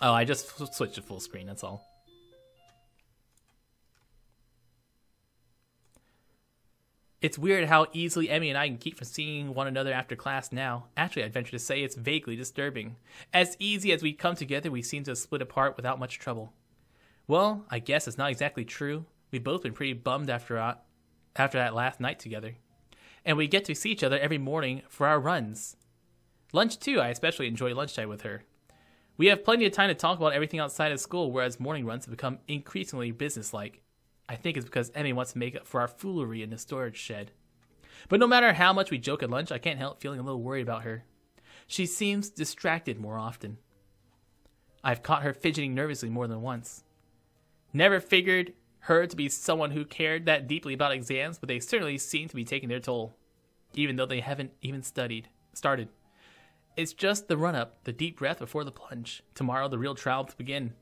Oh, I just switched to full screen, that's all. It's weird how easily Emmy and I can keep from seeing one another after class now. Actually, I'd venture to say it's vaguely disturbing. As easy as we come together, we seem to split apart without much trouble. Well, I guess it's not exactly true. We've both been pretty bummed after that last night together. And we get to see each other every morning for our runs. Lunch too, I especially enjoy lunchtime with her. We have plenty of time to talk about everything outside of school, whereas morning runs have become increasingly businesslike. I think it's because Emmy wants to make up for our foolery in the storage shed. But no matter how much we joke at lunch, I can't help feeling a little worried about her. She seems distracted more often. I've caught her fidgeting nervously more than once. Never figured her to be someone who cared that deeply about exams, but they certainly seem to be taking their toll, even though they haven't even started. It's just the run-up, the deep breath before the plunge. Tomorrow, the real trial to begin.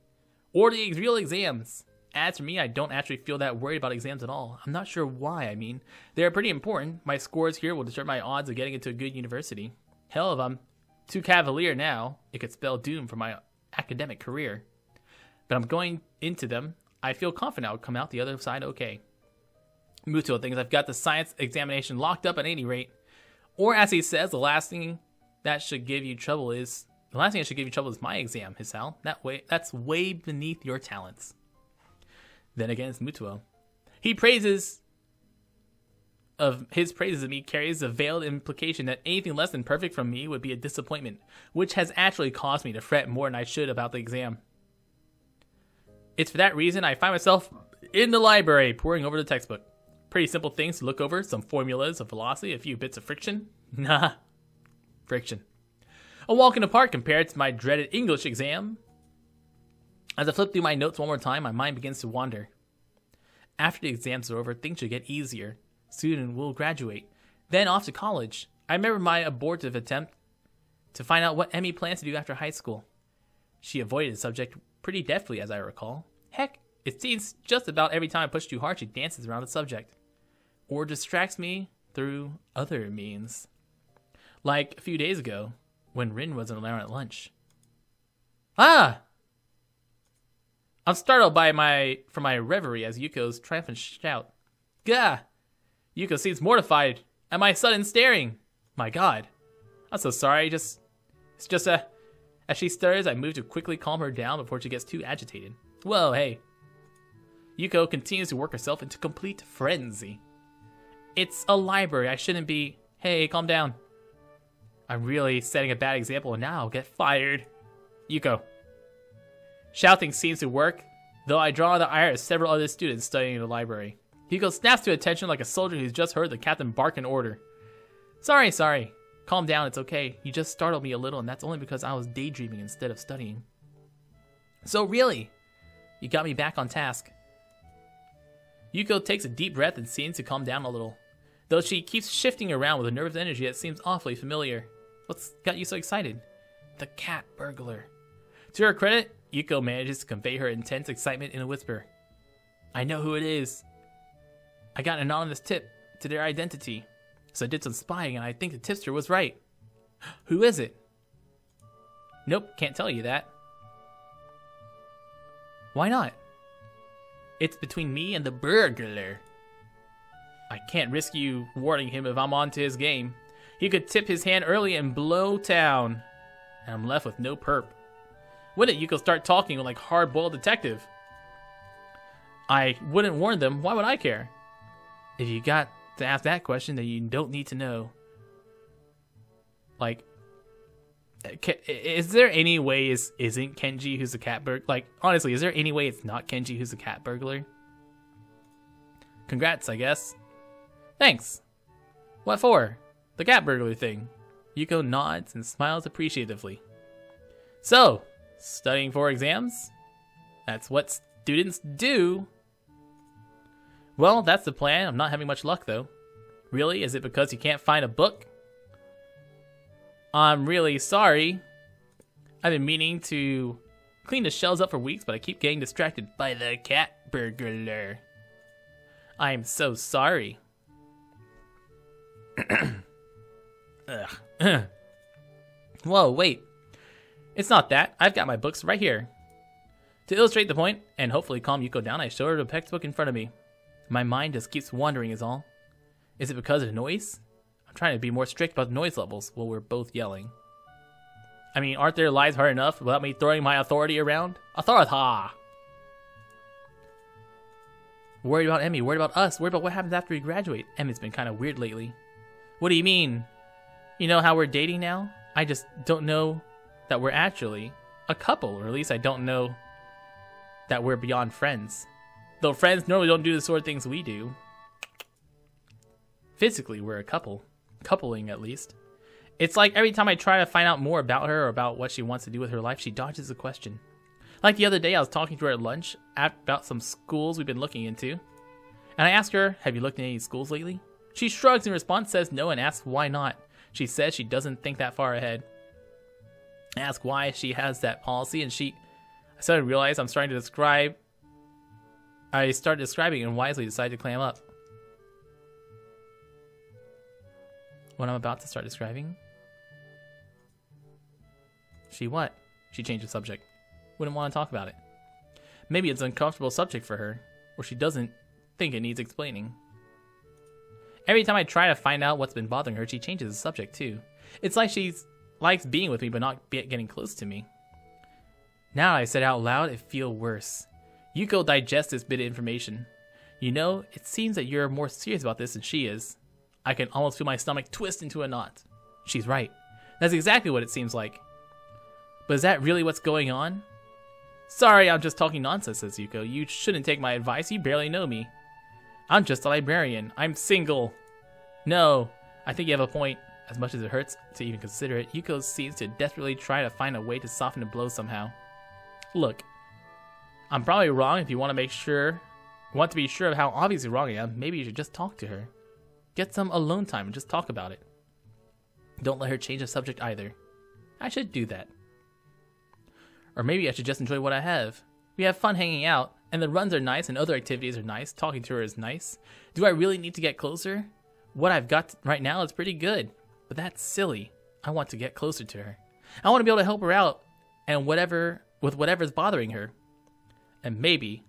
Or the real exams. As for me, I don't actually feel that worried about exams at all. I'm not sure why, I mean. They're pretty important. My scores here will determine my odds of getting into a good university. Hell, if I'm too cavalier now, it could spell doom for my academic career. But I'm going into them. I feel confident I'll come out the other side okay. Muto thinks I've got the science examination locked up at any rate. Or as he says, the last thing that should give you trouble is my exam, Hisao. That's way beneath your talents. Then again, it's Mutuo. His praises of me carries a veiled implication that anything less than perfect from me would be a disappointment, which has actually caused me to fret more than I should about the exam. It's for that reason I find myself in the library, poring over the textbook. Pretty simple things to look over, some formulas of velocity, a few bits of friction. Nah, friction. A walk in the park compared to my dreaded English exam. As I flip through my notes one more time, my mind begins to wander. After the exams are over, things should get easier. Soon we'll graduate. Then off to college. I remember my abortive attempt to find out what Emmy plans to do after high school. She avoided the subject pretty deftly, as I recall. Heck, it seems just about every time I push too hard, she dances around the subject. Or distracts me through other means. Like a few days ago, when Rin wasn't around at lunch. Ah! I'm startled from my reverie as Yuko's triumphant shout. Gah! Yuko seems mortified at my sudden staring. My god. I'm so sorry, as she stirs, I move to quickly calm her down before she gets too agitated. Whoa, hey. Yuko continues to work herself into complete frenzy. It's a library, I shouldn't be... Hey, calm down. I'm really setting a bad example and now I'll get fired. Yuko. Shouting seems to work, though I draw the ire of several other students studying in the library. Yuko snaps to attention like a soldier who's just heard the captain bark an order. Sorry. Calm down, it's okay. You just startled me a little, and that's only because I was daydreaming instead of studying. So really, you got me back on task. Yuko takes a deep breath and seems to calm down a little, though she keeps shifting around with a nervous energy that seems awfully familiar. What's got you so excited? The cat burglar. To her credit, Yuko manages to convey her intense excitement in a whisper. I know who it is. I got an anonymous tip to their identity, so I did some spying and I think the tipster was right. Who is it? Nope, can't tell you that. Why not? It's between me and the burglar. I can't risk you warning him if I'm onto his game. He could tip his hand early and blow town. And I'm left with no perp. When did Yuko start talking like hard-boiled detective? I wouldn't warn them. Why would I care? If you got to ask that question, then you don't need to know. Like, is there any way isn't Kenji who's a cat burglar? Like, honestly, is there any way it's not Kenji who's a cat burglar? Congrats, I guess. Thanks. What for? The cat burglar thing. Yuko nods and smiles appreciatively. So, studying for exams? That's what students do. Well, that's the plan. I'm not having much luck, though. Really? Is it because you can't find a book? I'm really sorry. I've been meaning to clean the shelves up for weeks, but I keep getting distracted by the cat burglar. I'm so sorry. Ugh. Whoa, wait. It's not that. I've got my books right here. To illustrate the point, and hopefully calm Yuko down, I show her the textbook in front of me. My mind just keeps wandering is all. Is it because of the noise? I'm trying to be more strict about the noise levels while we're both yelling. I mean, aren't their lies hard enough without me throwing my authority around? Authorita! Worried about Emmy, worried about us, worried about what happens after we graduate. Emmy's been kind of weird lately. What do you mean? You know how we're dating now? I just don't know that we're actually a couple, or at least I don't know that we're beyond friends. Though friends normally don't do the sort of things we do. Physically, we're a couple. Coupling, at least. It's like every time I try to find out more about her or about what she wants to do with her life, she dodges the question. Like the other day, I was talking to her at lunch about some schools we've been looking into. And I asked her, have you looked at any schools lately? She shrugs in response, says no, and asks why not. She says she doesn't think that far ahead. I ask why she has that policy, and I started to realize I started describing and wisely decided to clam up. What I'm about to start describing? She what? She changed the subject. Wouldn't want to talk about it. Maybe it's an uncomfortable subject for her, or she doesn't think it needs explaining. Every time I try to find out what's been bothering her, she changes the subject too. It's like she likes being with me but not getting close to me. Now that I said it out loud, it feels worse. Yuko digests this bit of information. You know, it seems that you're more serious about this than she is. I can almost feel my stomach twist into a knot. She's right. That's exactly what it seems like. But is that really what's going on? Sorry, I'm just talking nonsense, says Yuko. You shouldn't take my advice. You barely know me. I'm just a librarian. I'm single. No, I think you have a point. As much as it hurts to even consider it, Yuko seems to desperately try to find a way to soften the blow somehow. Look, I'm probably wrong. If you want to be sure of how obviously wrong I am, maybe you should just talk to her. Get some alone time and just talk about it. Don't let her change the subject either. I should do that. Or maybe I should just enjoy what I have. We have fun hanging out, and the runs are nice and other activities are nice. Talking to her is nice. Do I really need to get closer? What I've got right now is pretty good, but that's silly. I want to get closer to her. I want to be able to help her out and with whatever's bothering her. And maybe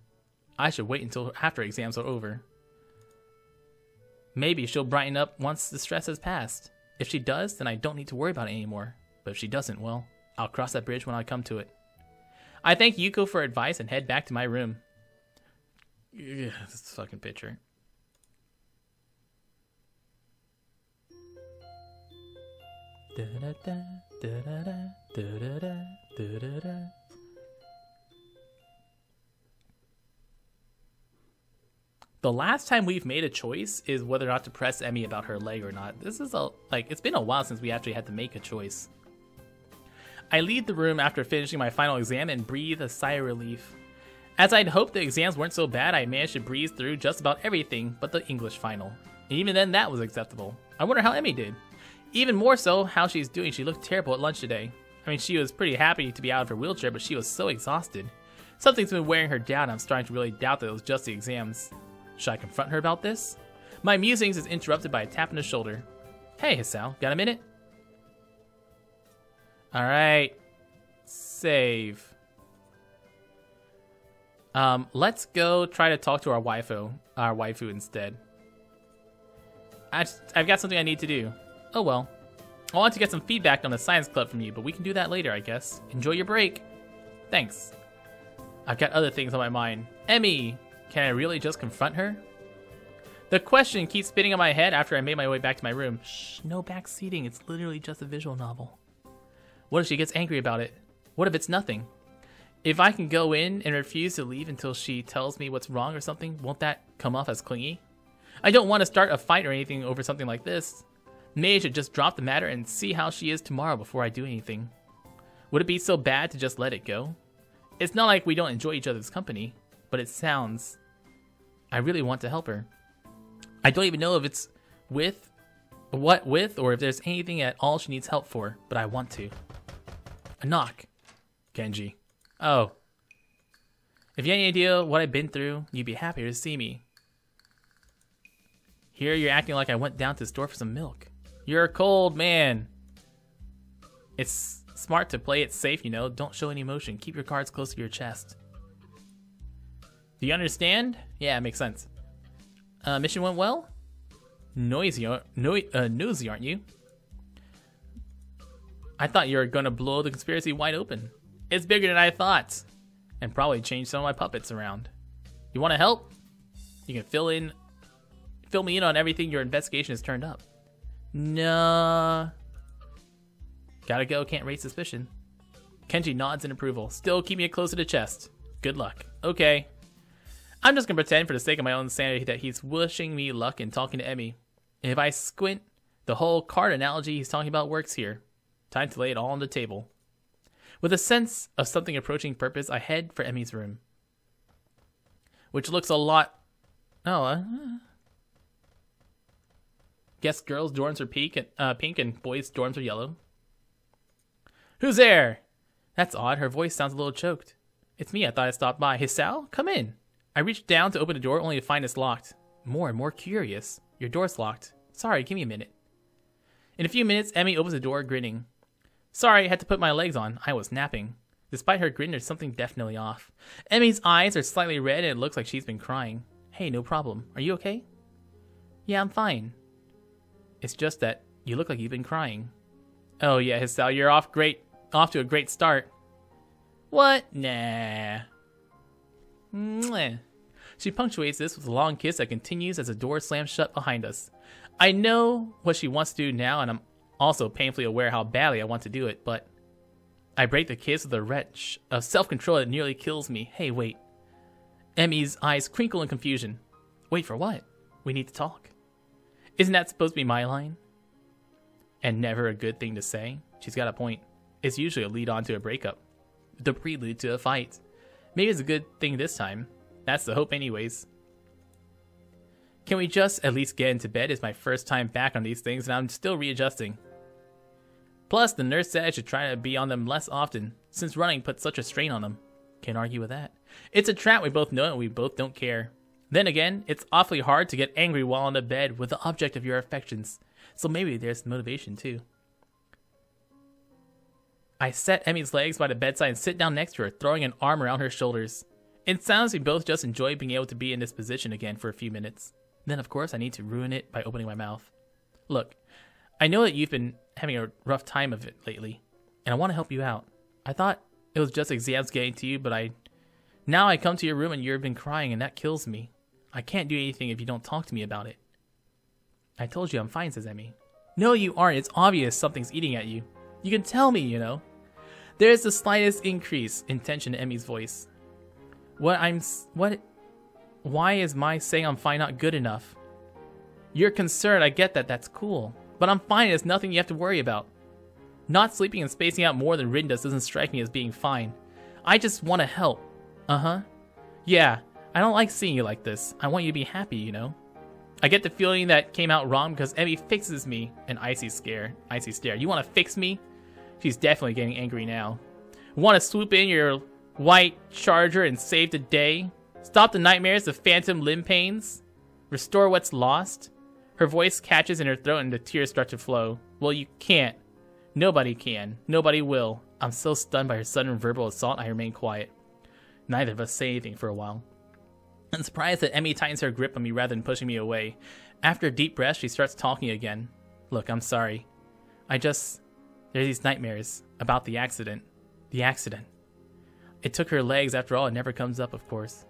I should wait until after exams are over. Maybe she'll brighten up once the stress has passed. If she does, then I don't need to worry about it anymore. But if she doesn't, well, I'll cross that bridge when I come to it. I thank Yuko for advice and head back to my room. Yeah, this fucking picture. The last time we've made a choice is whether or not to press Emmy about her leg or not. This is it's been a while since we actually had to make a choice. I leave the room after finishing my final exam and breathe a sigh of relief. As I'd hoped the exams weren't so bad, I managed to breeze through just about everything but the English final. And even then, that was acceptable. I wonder how Emmy did. Even more so, how she's doing. She looked terrible at lunch today. I mean, she was pretty happy to be out of her wheelchair, but she was so exhausted. Something's been wearing her down. I'm starting to really doubt that it was just the exams. Should I confront her about this? My musings is interrupted by a tap on the shoulder. Hey, Hisao, got a minute? Alright. Save. Let's go try to talk to our waifu instead. I've got something I need to do. Oh well. I want to get some feedback on the science club from you, but we can do that later, I guess. Enjoy your break. Thanks. I've got other things on my mind. Emmy! Can I really just confront her? The question keeps spinning in my head after I made my way back to my room. Shh, no backseating. It's literally just a visual novel. What if she gets angry about it? What if it's nothing? If I can go in and refuse to leave until she tells me what's wrong or something, won't that come off as clingy? I don't want to start a fight or anything over something like this. Maybe I should just drop the matter and see how she is tomorrow before I do anything. Would it be so bad to just let it go? It's not like we don't enjoy each other's company, but it sounds... I really want to help her. I don't even know if it's or if there's anything at all she needs help for, but I want to. A knock. Genji. Oh. If you had any idea what I've been through, you'd be happier to see me. Here you're acting like I went down to the store for some milk. You're a cold man. It's smart to play it safe, you know. Don't show any emotion. Keep your cards close to your chest. Do you understand? Yeah, it makes sense. Mission went well? Nosy, aren't you? I thought you were gonna blow the conspiracy wide open. It's bigger than I thought. And probably change some of my puppets around. You wanna help? You can fill me in on everything your investigation has turned up. Nah. Gotta go, can't raise suspicion. Kenji nods in approval. Still keep me close to the chest. Good luck. Okay. I'm just gonna pretend for the sake of my own sanity that he's wishing me luck and talking to Emmy. And if I squint, the whole card analogy he's talking about works here. Time to lay it all on the table. With a sense of something approaching purpose, I head for Emmy's room. Which looks a lot... Guess girls' dorms are pink and boys' dorms are yellow. Who's there? That's odd. Her voice sounds a little choked. It's me. I thought I stopped by. Hisao, come in. I reached down to open the door only to find it's locked. More and more curious. Your door's locked. Sorry, give me a minute. In a few minutes, Emmy opens the door, grinning. Sorry, I had to put my legs on. I was napping. Despite her grin, there's something definitely off. Emmy's eyes are slightly red and it looks like she's been crying. Hey, no problem. Are you okay? Yeah, I'm fine. It's just that you look like you've been crying. Oh yeah, Hisao, you're off to a great start. What? Nah. Mwah. She punctuates this with a long kiss that continues as the door slams shut behind us. I know what she wants to do now, and I'm also painfully aware how badly I want to do it, but I break the kiss with a wrench of self-control that nearly kills me. Hey, wait. Emmy's eyes crinkle in confusion. Wait for what? We need to talk. Isn't that supposed to be my line? And never a good thing to say? She's got a point. It's usually a lead on to a breakup. The prelude to a fight. Maybe it's a good thing this time. That's the hope anyways. Can we just at least get into bed? It's my first time back on these things and I'm still readjusting. Plus, the nurse said I should try to be on them less often, since running puts such a strain on them. Can't argue with that. It's a trap we both know and we both don't care. Then again, it's awfully hard to get angry while on the bed with the object of your affections. So maybe there's motivation too. I set Emmy's legs by the bedside and sit down next to her, throwing an arm around her shoulders. It sounds we both just enjoy being able to be in this position again for a few minutes. Then, of course, I need to ruin it by opening my mouth. Look, I know that you've been having a rough time of it lately, and I want to help you out. I thought it was just exams getting to you, but now I come to your room and you've been crying, and that kills me. I can't do anything if you don't talk to me about it. I told you I'm fine, says Emmy. No, you aren't. It's obvious something's eating at you. You can tell me, you know. There's the slightest increase in tension in Emmy's voice. Why is my saying I'm fine not good enough? You're concerned, I get that, that's cool. But I'm fine, there's nothing you have to worry about. Not sleeping and spacing out more than Rin does doesn't strike me as being fine. I just want to help. Uh-huh. Yeah, I don't like seeing you like this. I want you to be happy, you know? I get the feeling that came out wrong because Emmy fixes me. An icy stare. You want to fix me? She's definitely getting angry now. Want to swoop in your white charger and save the day? Stop the nightmares, the phantom limb pains? Restore what's lost? Her voice catches in her throat and the tears start to flow. Well, you can't. Nobody can. Nobody will. I'm so stunned by her sudden verbal assault, I remain quiet. Neither of us say anything for a while. I'm surprised that Emmy tightens her grip on me rather than pushing me away. After a deep breath, she starts talking again. Look, I'm sorry. There's these nightmares about the accident. The accident. It took her legs, after all, it never comes up, of course.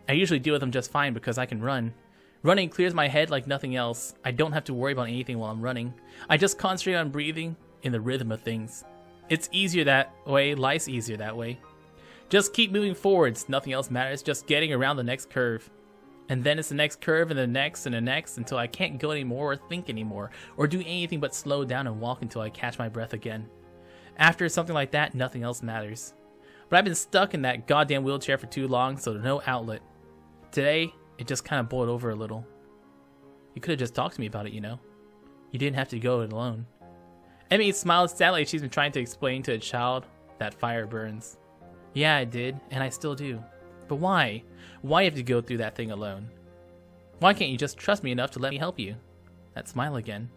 I usually deal with them just fine because I can run. Running clears my head like nothing else. I don't have to worry about anything while I'm running. I just concentrate on breathing in the rhythm of things. It's easier that way, life's easier that way. Just keep moving forwards, nothing else matters, just getting around the next curve. And then it's the next curve and the next and the next until I can't go anymore or think anymore or do anything but slow down and walk until I catch my breath again. After something like that, nothing else matters. But I've been stuck in that goddamn wheelchair for too long, so no outlet. Today, it just kind of boiled over a little. You could have just talked to me about it, you know? You didn't have to go it alone. Emmy smiled sadly like she's been trying to explain to a child that fire burns. Yeah, I did, and I still do. But why? Why have to go through that thing alone? Why can't you just trust me enough to let me help you? That smile again.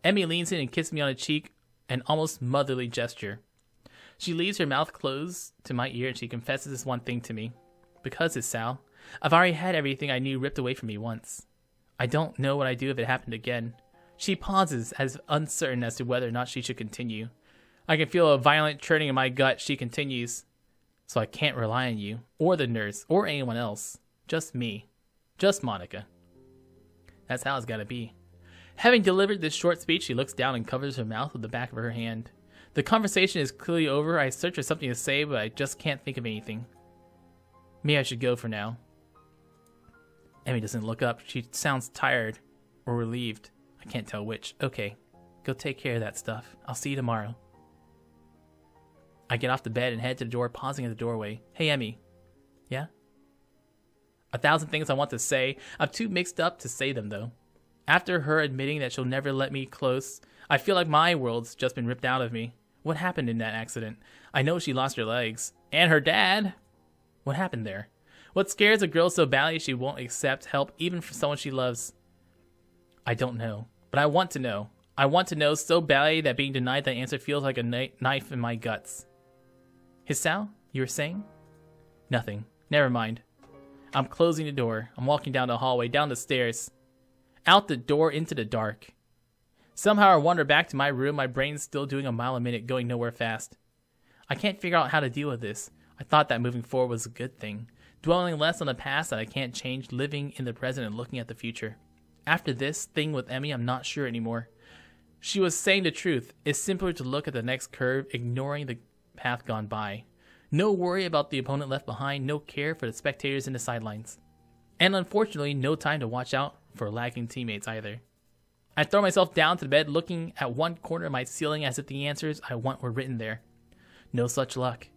Emmy leans in and kisses me on the cheek an almost motherly gesture. She leaves her mouth closed to my ear and she confesses this one thing to me. Because it's Sal, I've already had everything I knew ripped away from me once. I don't know what I'd do if it happened again. She pauses, as uncertain as to whether or not she should continue. I can feel a violent churning in my gut. She continues. So I can't rely on you, or the nurse, or anyone else. Just me. Just Monica. That's how it's gotta be. Having delivered this short speech, she looks down and covers her mouth with the back of her hand. The conversation is clearly over. I search for something to say, but I just can't think of anything. Maybe I should go for now. Emmy doesn't look up. She sounds tired or relieved. I can't tell which. Okay, go take care of that stuff. I'll see you tomorrow. I get off the bed and head to the door, pausing at the doorway. Hey, Emmy. Yeah? 1,000 things I want to say. I'm too mixed up to say them, though. After her admitting that she'll never let me close, I feel like my world's just been ripped out of me. What happened in that accident? I know she lost her legs. And her dad. What happened there? What scares a girl so badly she won't accept help even from someone she loves? I don't know. But I want to know. I want to know so badly that being denied that answer feels like a knife in my guts. Hisao, you were saying? Nothing. Never mind. I'm closing the door. I'm walking down the hallway, down the stairs. Out the door into the dark. Somehow I wander back to my room, my brain's still doing a mile a minute, going nowhere fast. I can't figure out how to deal with this. I thought that moving forward was a good thing. Dwelling less on the past that I can't change, living in the present and looking at the future. After this thing with Emmy, I'm not sure anymore. She was saying the truth. It's simpler to look at the next curve, ignoring the path gone by. No worry about the opponent left behind, no care for the spectators in the sidelines. And unfortunately, no time to watch out for lagging teammates either. I throw myself down to the bed, looking at one corner of my ceiling as if the answers I want were written there. No such luck.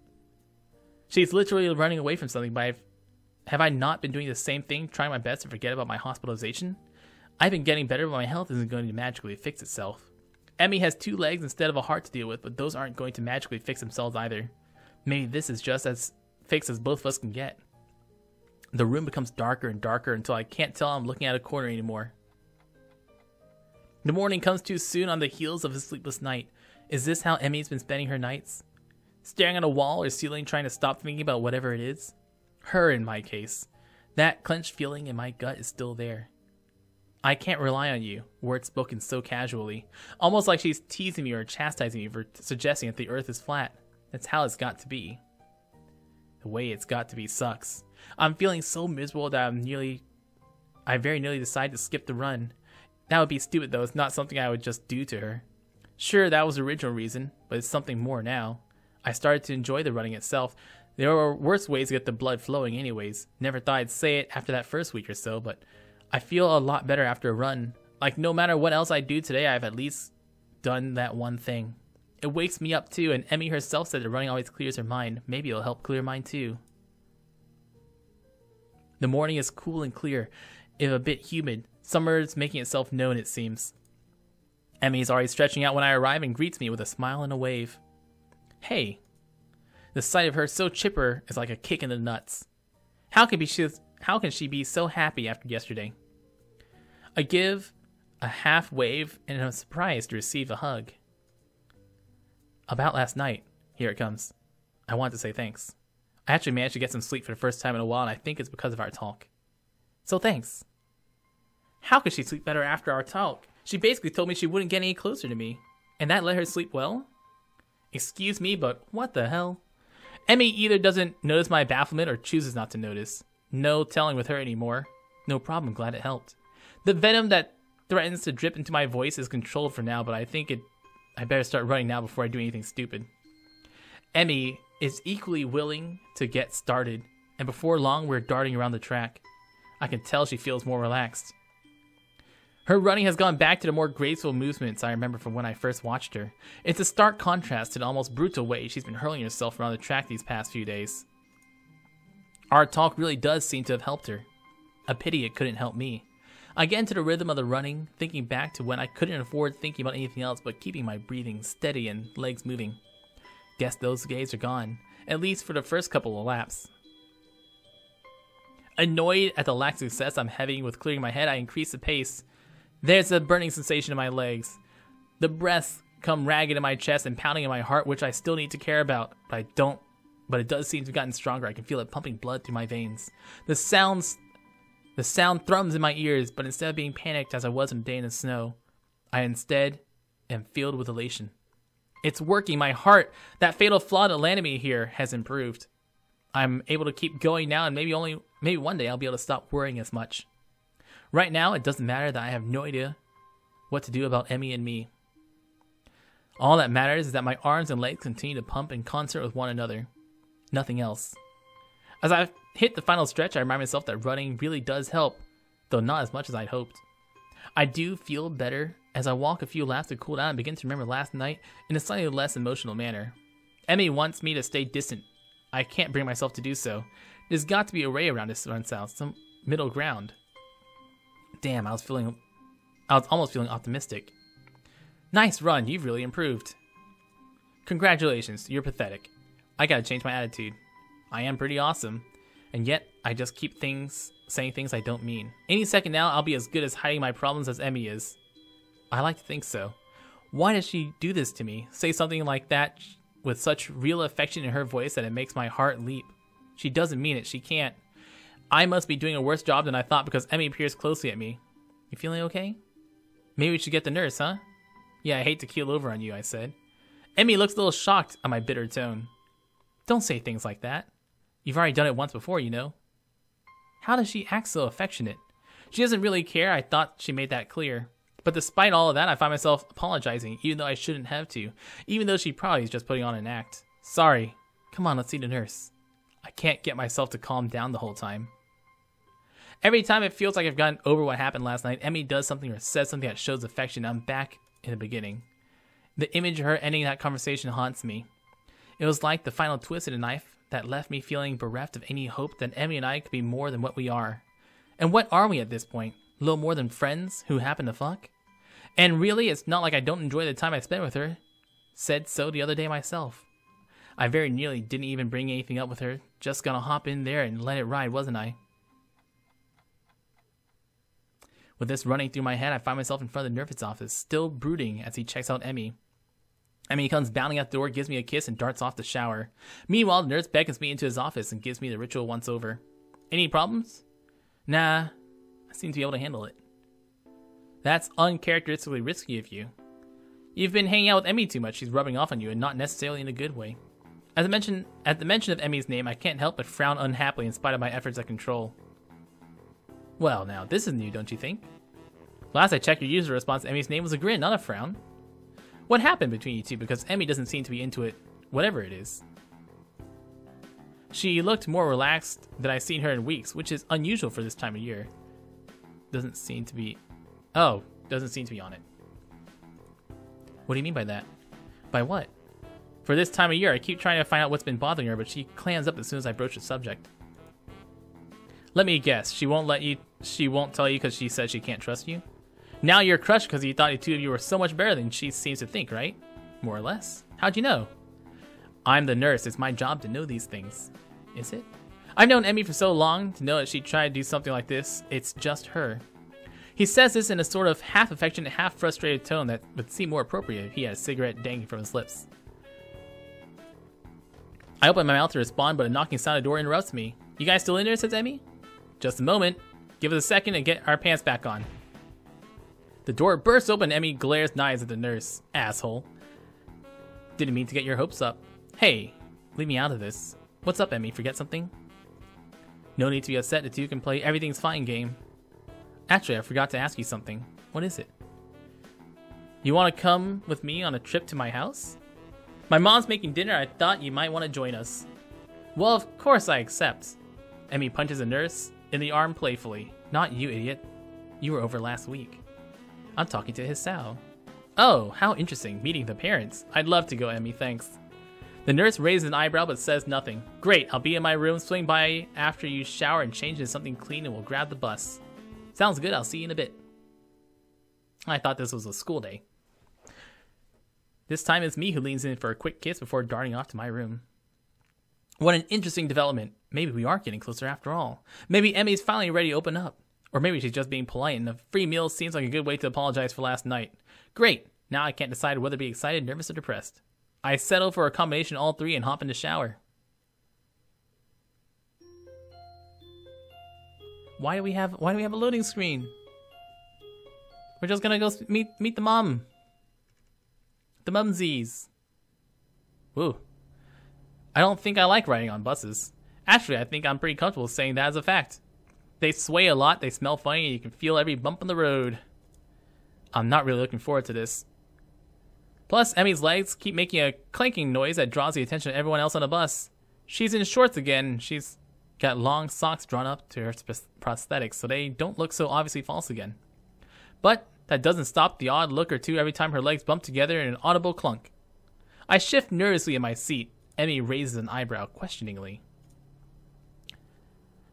She's literally running away from something, but have I not been doing the same thing, trying my best to forget about my hospitalization? I've been getting better, but my health isn't going to magically fix itself. Emmy has 2 legs instead of a heart to deal with, but those aren't going to magically fix themselves either. Maybe this is just as fixed as both of us can get. The room becomes darker and darker until I can't tell I'm looking at a corner anymore. The morning comes too soon on the heels of a sleepless night. Is this how Emmy's been spending her nights? Staring at a wall or ceiling, trying to stop thinking about whatever it is? Her, in my case. That clenched feeling in my gut is still there. I can't rely on you, words spoken so casually. Almost like she's teasing me or chastising me for suggesting that the earth is flat. That's how it's got to be. The way it's got to be sucks. I'm feeling so miserable that I very nearly decided to skip the run. That would be stupid though, it's not something I would just do to her. Sure, that was the original reason, but it's something more now. I started to enjoy the running itself. There were worse ways to get the blood flowing anyways. Never thought I'd say it after that first week or so, but I feel a lot better after a run. Like no matter what else I do today, I've at least done that one thing. It wakes me up too, and Emmy herself said that running always clears her mind. Maybe it'll help clear mine too. The morning is cool and clear, if a bit humid. Summer's making itself known, it seems. Emmy's already stretching out when I arrive and greets me with a smile and a wave. Hey. The sight of her so chipper is like a kick in the nuts. How can she be so happy after yesterday? I give a half wave and I'm surprised to receive a hug. About last night, here it comes. I wanted to say thanks. I actually managed to get some sleep for the first time in a while, and I think it's because of our talk. So thanks. How could she sleep better after our talk? She basically told me she wouldn't get any closer to me. And that let her sleep well? Excuse me, but what the hell? Emmy either doesn't notice my bafflement or chooses not to notice. No telling with her anymore. No problem, glad it helped. The venom that threatens to drip into my voice is controlled for now, but I think I better start running now before I do anything stupid. Emmy is equally willing to get started, and before long we're darting around the track. I can tell she feels more relaxed. Her running has gone back to the more graceful movements I remember from when I first watched her. It's a stark contrast to the almost brutal way she's been hurling herself around the track these past few days. Our talk really does seem to have helped her. A pity it couldn't help me. I get into the rhythm of the running, thinking back to when I couldn't afford thinking about anything else but keeping my breathing steady and legs moving. Guess those days are gone, at least for the first couple of laps. Annoyed at the lack of success I'm having with clearing my head, I increase the pace. There's a burning sensation in my legs. The breath come ragged in my chest and pounding in my heart, which I still need to care about, but I don't. But it does seem to have gotten stronger. I can feel it pumping blood through my veins. The sound thrums in my ears, but instead of being panicked as I was on a day in the snow, I instead am filled with elation. It's working. My heart, that fatal flaw that landed me here, has improved. I'm able to keep going now, and maybe one day I'll be able to stop worrying as much. Right now, it doesn't matter that I have no idea what to do about Emmy and me. All that matters is that my arms and legs continue to pump in concert with one another. Nothing else. As I hit the final stretch, I remind myself that running really does help, though not as much as I'd hoped. I do feel better as I walk a few laps to cool down and begin to remember last night in a slightly less emotional manner. Emmy wants me to stay distant. I can't bring myself to do so. There's got to be a way around this run south, some middle ground. Damn, I was almost feeling optimistic. Nice run, you've really improved. Congratulations, you're pathetic. I gotta change my attitude. I am pretty awesome, and yet I just keep saying things I don't mean. Any second now, I'll be as good as hiding my problems as Emmy is. I like to think so. Why does she do this to me? Say something like that with such real affection in her voice that it makes my heart leap. She doesn't mean it. She can't. I must be doing a worse job than I thought because Emmy peers closely at me. You feeling okay? Maybe we should get the nurse, huh? Yeah, I hate to keel over on you, I said. Emmy looks a little shocked at my bitter tone. Don't say things like that. You've already done it once before, you know. How does she act so affectionate? She doesn't really care. I thought she made that clear. But despite all of that, I find myself apologizing, even though I shouldn't have to. Even though she probably is just putting on an act. Sorry. Come on, let's see the nurse. I can't get myself to calm down the whole time. Every time it feels like I've gotten over what happened last night, Emmy does something or says something that shows affection. I'm back in the beginning. The image of her ending that conversation haunts me. It was like the final twist in a knife that left me feeling bereft of any hope that Emmy and I could be more than what we are. And what are we at this point? A little more than friends who happen to fuck? And really, it's not like I don't enjoy the time I spent with her. Said so the other day myself. I very nearly didn't even bring anything up with her. Just gonna hop in there and let it ride, wasn't I? With this running through my head, I find myself in front of the nurse's office, still brooding as he checks out Emmy. Emmy comes bounding out the door, gives me a kiss, and darts off the shower. Meanwhile, the nurse beckons me into his office and gives me the ritual once over. Any problems? Nah, I seem to be able to handle it. That's uncharacteristically risky of you. You've been hanging out with Emmy too much. She's rubbing off on you, and not necessarily in a good way. At the mention of Emmy's name, I can't help but frown unhappily in spite of my efforts at control. Well, now, this is new, don't you think? Last I checked, your user response to Emmy's name was a grin, not a frown. What happened between you two? Because Emmy doesn't seem to be into it, whatever it is. She looked more relaxed than I've seen her in weeks, which is unusual for this time of year. Doesn't seem to be on it. What do you mean by that? By what? For this time of year, I keep trying to find out what's been bothering her, but she clams up as soon as I broach the subject. Let me guess, she won't tell you because she says she can't trust you? Now you're crushed because you thought the two of you were so much better than she seems to think, right? More or less. How'd you know? I'm the nurse. It's my job to know these things. Is it? I've known Emmy for so long to know that she'd try to do something like this. It's just her. He says this in a sort of half affectionate, half frustrated tone that would seem more appropriate if he had a cigarette dangling from his lips. I open my mouth to respond, but a knocking sound at the door interrupts me. You guys still in there? Says Emmy. Just a moment. Give us a second and get our pants back on. The door bursts open and Emmy glares knives at the nurse. Asshole. Didn't mean to get your hopes up. Hey, leave me out of this. What's up, Emmy? Forget something? No need to be upset. The two can play everything's fine game. Actually, I forgot to ask you something. What is it? You want to come with me on a trip to my house? My mom's making dinner. I thought you might want to join us. Well, of course I accept. Emmy punches the nurse in the arm playfully. Not you, idiot. You were over last week. I'm talking to Hisao. Oh, how interesting. Meeting the parents. I'd love to go, Emmy, thanks. The nurse raises an eyebrow but says nothing. Great, I'll be in my room. Swing by after you shower and change into something clean and we'll grab the bus. Sounds good, I'll see you in a bit. I thought this was a school day. This time it's me who leans in for a quick kiss before darting off to my room. What an interesting development. Maybe we are getting closer after all. Maybe Emmy's finally ready to open up. Or maybe she's just being polite and a free meal seems like a good way to apologize for last night. Great, Now I can't decide whether to be excited, nervous, or depressed. I settle for a combination of all three and hop in the shower. Why do we have a loading screen? We're just gonna go meet the mom. The mumsies. Woo. I don't think I like riding on buses. Actually, I think I'm pretty comfortable saying that as a fact. They sway a lot, they smell funny, and you can feel every bump on the road. I'm not really looking forward to this. Plus, Emmy's legs keep making a clanking noise that draws the attention of everyone else on the bus. She's in shorts again. She's got long socks drawn up to her prosthetics, so they don't look so obviously false again. But that doesn't stop the odd look or two every time her legs bump together in an audible clunk. I shift nervously in my seat. Emmy raises an eyebrow questioningly.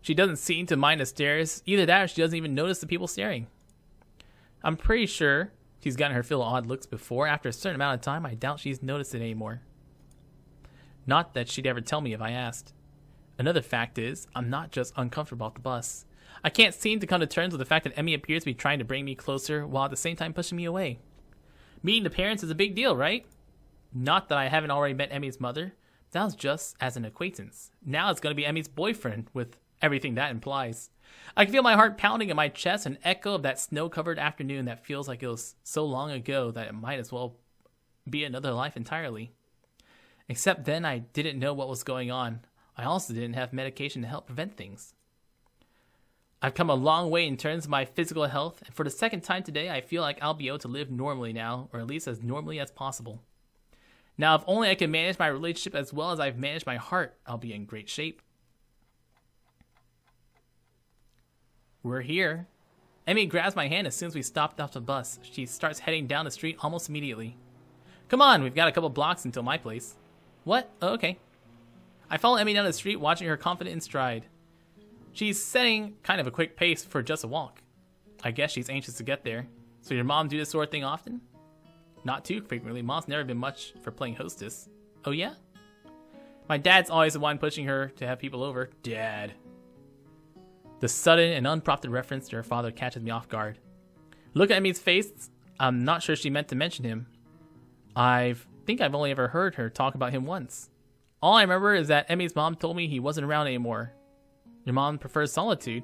She doesn't seem to mind the stares. Either that or she doesn't even notice the people staring. I'm pretty sure she's gotten her fill of odd looks before. After a certain amount of time, I doubt she's noticed it anymore. Not that she'd ever tell me if I asked. Another fact is, I'm not just uncomfortable off the bus. I can't seem to come to terms with the fact that Emmy appears to be trying to bring me closer while at the same time pushing me away. Meeting the parents is a big deal, right? Not that I haven't already met Emmy's mother. That was just as an acquaintance. Now it's going to be Emmy's boyfriend, with everything that implies. I can feel my heart pounding in my chest, an echo of that snow-covered afternoon that feels like it was so long ago that it might as well be another life entirely. Except then I didn't know what was going on. I also didn't have medication to help prevent things. I've come a long way in terms of my physical health, and for the second time today, I feel like I'll be able to live normally now, or at least as normally as possible. Now, if only I can manage my relationship as well as I've managed my heart, I'll be in great shape. We're here. Emmy grabs my hand as soon as we stopped off the bus. She starts heading down the street almost immediately. Come on, we've got a couple blocks until my place. What? Oh, okay. I follow Emmy down the street, watching her confident in stride. She's setting kind of a quick pace for just a walk. I guess she's anxious to get there. So your mom do this sort of thing often? Not too frequently. Mom's never been much for playing hostess. Oh yeah? My dad's always the one pushing her to have people over. Dad. The sudden and unprompted reference to her father catches me off guard. Look at Emmy's face. I'm not sure she meant to mention him. I think I've only ever heard her talk about him once. All I remember is that Emmy's mom told me he wasn't around anymore. Your mom prefers solitude.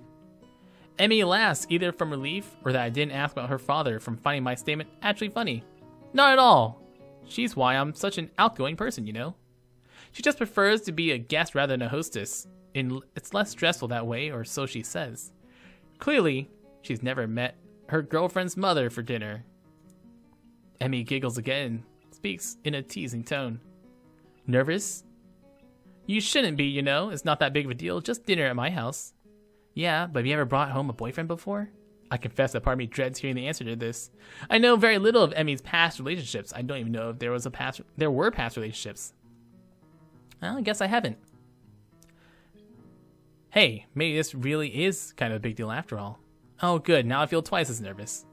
Emmy laughs, either from relief or that I didn't ask about her father, from finding my statement actually funny. Not at all. She's why I'm such an outgoing person, you know. She just prefers to be a guest rather than a hostess. It's less stressful that way, or so she says. Clearly, she's never met her girlfriend's mother for dinner. Emmy giggles again and speaks in a teasing tone. Nervous? You shouldn't be, you know. It's not that big of a deal. Just dinner at my house. Yeah, but have you ever brought home a boyfriend before? I confess that part of me dreads hearing the answer to this. I know very little of Emmy's past relationships. I don't even know if there were past relationships. Well, I guess I haven't. Hey, maybe this really is kind of a big deal after all. Oh, good. Now I feel twice as nervous.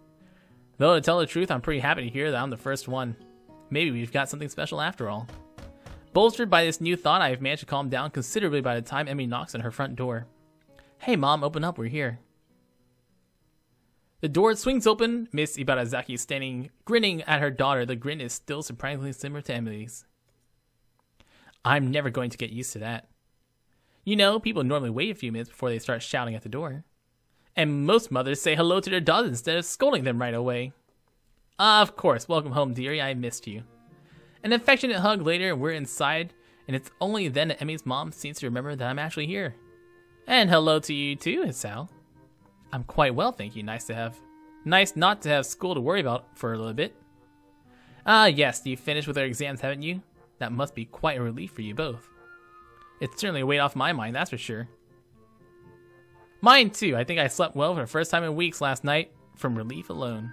Though, to tell the truth, I'm pretty happy to hear that I'm the first one. Maybe we've got something special after all. Bolstered by this new thought, I have managed to calm down considerably by the time Emmy knocks on her front door. Hey, Mom, open up. We're here. The door swings open. Miss Ibarazaki is standing, grinning at her daughter. The grin is still surprisingly similar to Emily's. I'm never going to get used to that. You know, people normally wait a few minutes before they start shouting at the door. And most mothers say hello to their daughters instead of scolding them right away. Of course, welcome home, dearie. I missed you. An affectionate hug later, and we're inside, and it's only then that Emmy's mom seems to remember that I'm actually here. And hello to you too, Hisao. I'm quite well, thank you. Nice not to have school to worry about for a little bit. Yes, you finished with our exams, haven't you? That must be quite a relief for you both. It's certainly a weight off my mind, that's for sure. Mine too. I think I slept well for the first time in weeks last night, from relief alone.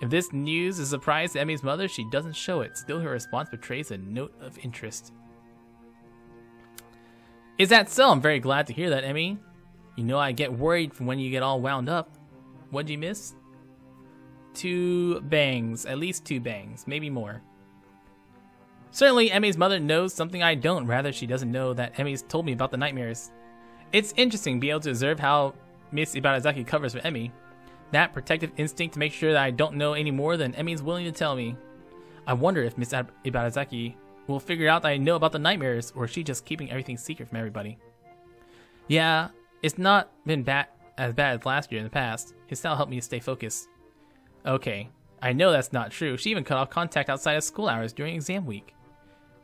If this news is a surprise to Emmy's mother, she doesn't show it. Still, her response betrays a note of interest. Is that so? I'm very glad to hear that, Emmy. You know I get worried from when you get all wound up. What'd you miss? 2 bangs. At least 2 bangs. Maybe more. Certainly, Emmy's mother knows something I don't. Rather, she doesn't know that Emmy's told me about the nightmares. It's interesting to be able to observe how Miss Ibarazaki covers for Emmy. that protective instinct to make sure that I don't know any more than Emi's willing to tell me. I wonder if Miss Ibarazaki will figure out that I know about the nightmares, or is she just keeping everything secret from everybody? Yeah, it's not been as bad as last year in the past. His style helped me to stay focused. Okay, I know that's not true. She even cut off contact outside of school hours during exam week.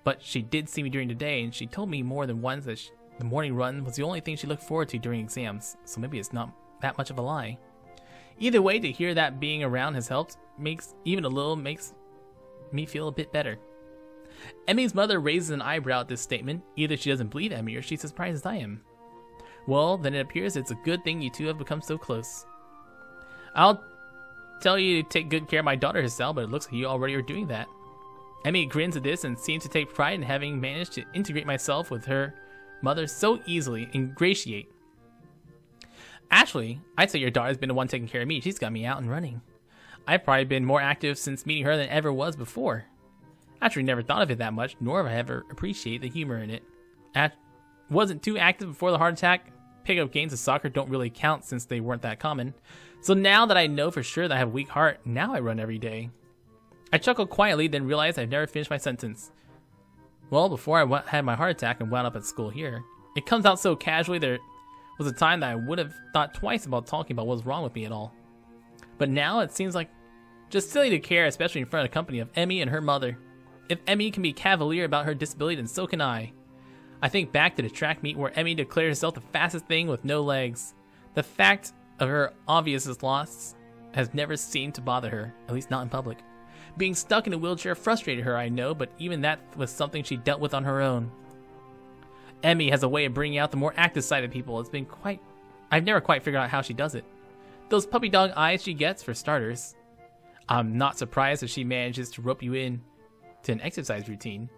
But she did see me during the day, and she told me more than once that the morning run was the only thing she looked forward to during exams, so maybe it's not that much of a lie. Either way, to hear that being around has helped, makes me feel a bit better. Emi's mother raises an eyebrow at this statement. Either she doesn't believe Emi, or she's as surprised as I am. Well, then it appears it's a good thing you two have become so close. I'll tell you to take good care of my daughter, Hisao, but it looks like you already are doing that. Emi grins at this and seems to take pride in having managed to integrate myself with her mother so easily. Ingratiate. Actually, I'd say your daughter's been the one taking care of me. She's got me out and running. I've probably been more active since meeting her than ever was before. Actually, never thought of it that much, nor have I ever appreciated the humor in it. Wasn't too active before the heart attack. Pickup games of soccer don't really count since they weren't that common. So now that I know for sure that I have a weak heart, now I run every day. I chuckled quietly, then realized I've never finished my sentence. Well, before I had my heart attack and wound up at school here, it comes out so casually there was a time that I would have thought twice about talking about what was wrong with me at all. But now it seems like just silly to care, especially in front of the company of Emi and her mother. If Emi can be cavalier about her disability, then so can I. I think back to the track meet where Emi declared herself the fastest thing with no legs. The fact of her obvious loss has never seemed to bother her, at least not in public. Being stuck in a wheelchair frustrated her, I know, but even that was something she dealt with on her own. Emi has a way of bringing out the more active side of people. I've never quite figured out how she does it. Those puppy dog eyes she gets, for starters. I'm not surprised if she manages to rope you in to an exercise routine.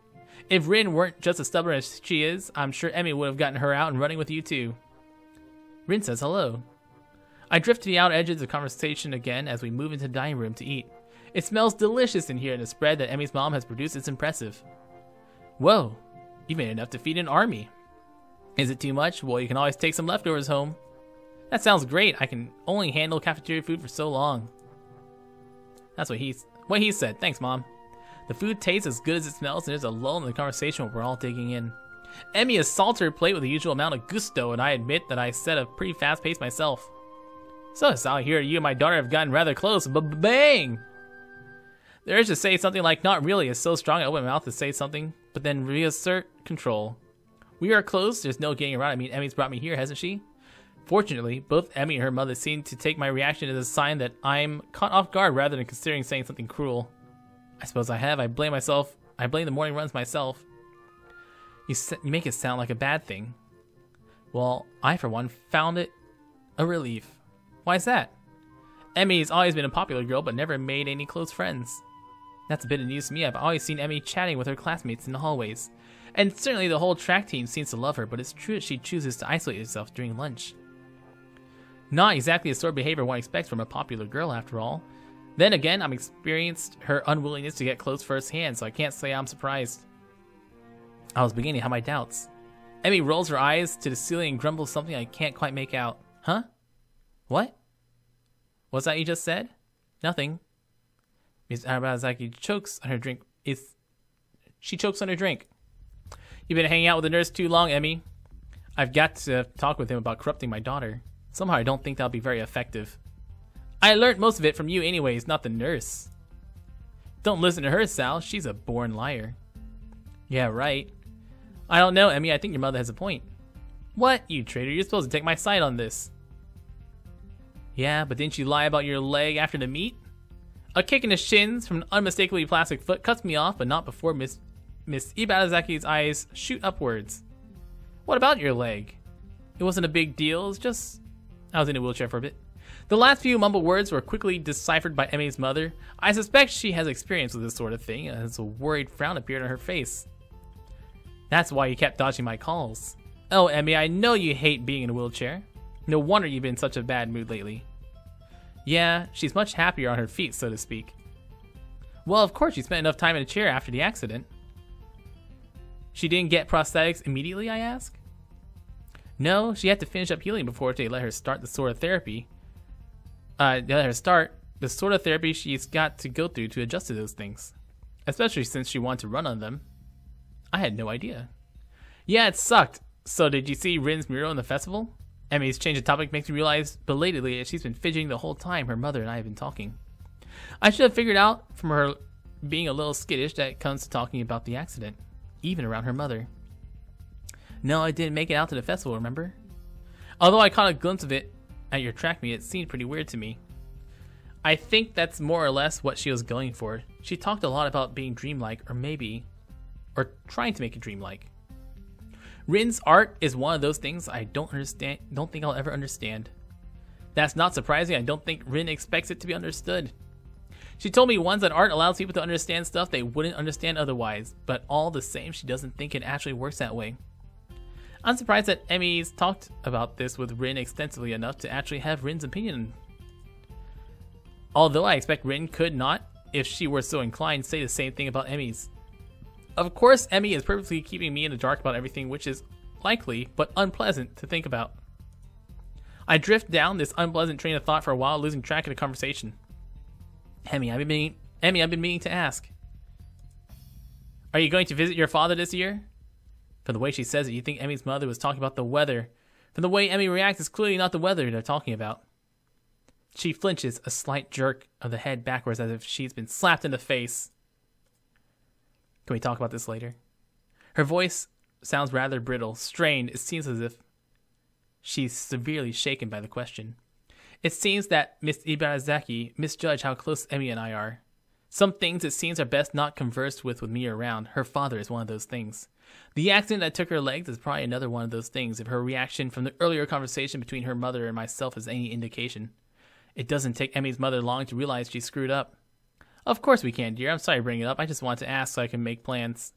If Rin weren't just as stubborn as she is, I'm sure Emi would have gotten her out and running with you too. Rin says hello. I drift to the outer edges of the conversation again as we move into the dining room to eat. It smells delicious in here, and the spread that Emi's mom has produced is impressive. Whoa, you made enough to feed an army. Is it too much? Well, you can always take some leftovers home. That sounds great. I can only handle cafeteria food for so long. That's what he said. Thanks, Mom. The food tastes as good as it smells, and there's a lull in the conversation where we're all digging in. Emi assaults her plate with the usual amount of gusto, and I admit that I set a pretty fast pace myself. So, I hear you and my daughter have gotten rather close. Bang! The urge to say something like "not really" is so strong I open my mouth to say something, but then reassert control. We are close, there's no getting around. I mean, Emi's brought me here, hasn't she? Fortunately, both Emi and her mother seem to take my reaction as a sign that I'm caught off guard rather than considering saying something cruel. I suppose I have. I blame the morning runs myself. You make it sound like a bad thing. Well, I, for one, found it a relief. Why's that? Emi's always been a popular girl, but never made any close friends. That's a bit of news to me. I've always seen Emi chatting with her classmates in the hallways. And certainly the whole track team seems to love her, but it's true that she chooses to isolate herself during lunch. Not exactly the sort of behavior one expects from a popular girl, after all. Then again, I've experienced her unwillingness to get close firsthand, so I can't say I'm surprised. I was beginning to have my doubts. Emi rolls her eyes to the ceiling and grumbles something I can't quite make out. Huh? What? What's that you just said? Nothing. Miss Arabazaki chokes on her drink. She chokes on her drink. You've been hanging out with the nurse too long, Emi. I've got to talk with him about corrupting my daughter. Somehow I don't think that'll be very effective. I learned most of it from you anyways, not the nurse. Don't listen to her, Sal. She's a born liar. Yeah, right. I don't know, Emi. I think your mother has a point. What? You traitor. You're supposed to take my side on this. Yeah, but didn't you lie about your leg after the meet? A kick in the shins from an unmistakably plastic foot cuts me off, but not before Miss Ibarazaki's eyes shoot upwards. What about your leg? It wasn't a big deal. It's just... I was in a wheelchair for a bit. The last few mumbled words were quickly deciphered by Emi's mother. I suspect she has experience with this sort of thing, as a worried frown appeared on her face. That's why you kept dodging my calls. Oh, Emi, I know you hate being in a wheelchair. No wonder you've been in such a bad mood lately. Yeah, she's much happier on her feet, so to speak. Well, of course, she spent enough time in a chair after the accident. She didn't get prosthetics immediately, I ask? No, she had to finish up healing before they let her start the sort of therapy. Let her start the sort of therapy she's got to go through to adjust to those things. Especially since she wanted to run on them. I had no idea. Yeah, it sucked. So did you see Rin's mural in the festival? Emmy's change of topic makes me realize belatedly that she's been fidgeting the whole time her mother and I have been talking. I should have figured out from her being a little skittish that it comes to talking about the accident, even around her mother. No, I didn't make it out to the festival, remember? Although I caught a glimpse of it at your track meet, it seemed pretty weird to me. I think that's more or less what she was going for. She talked a lot about being dreamlike, or trying to make it dreamlike. Rin's art is one of those things I don't think I'll ever understand. That's not surprising. I don't think Rin expects it to be understood. She told me once that art allows people to understand stuff they wouldn't understand otherwise, but all the same, she doesn't think it actually works that way. I'm surprised that Emmy's talked about this with Rin extensively enough to actually have Rin's opinion. Although I expect Rin could not, if she were so inclined, say the same thing about Emmy's. Of course, Emmy is purposely keeping me in the dark about everything, which is likely, but unpleasant to think about. I drift down this unpleasant train of thought for a while, losing track of the conversation. Emmy, I've been meaning to ask. Are you going to visit your father this year? From the way she says it, you think Emmy's mother was talking about the weather. From the way Emmy reacts, it's clearly not the weather they're talking about. She flinches, a slight jerk of the head backwards as if she's been slapped in the face. Can we talk about this later? Her voice sounds rather brittle, strained. It seems as if she's severely shaken by the question. It seems that Miss Ibarazaki misjudged how close Emmy and I are. Some things it seems are best not conversed with me around. Her father is one of those things. The accident that took her legs is probably another one of those things, if her reaction from the earlier conversation between her mother and myself is any indication. It doesn't take Emmy's mother long to realize she screwed up. Of course we can, dear. I'm sorry to bring it up. I just wanted to ask so I can make plans.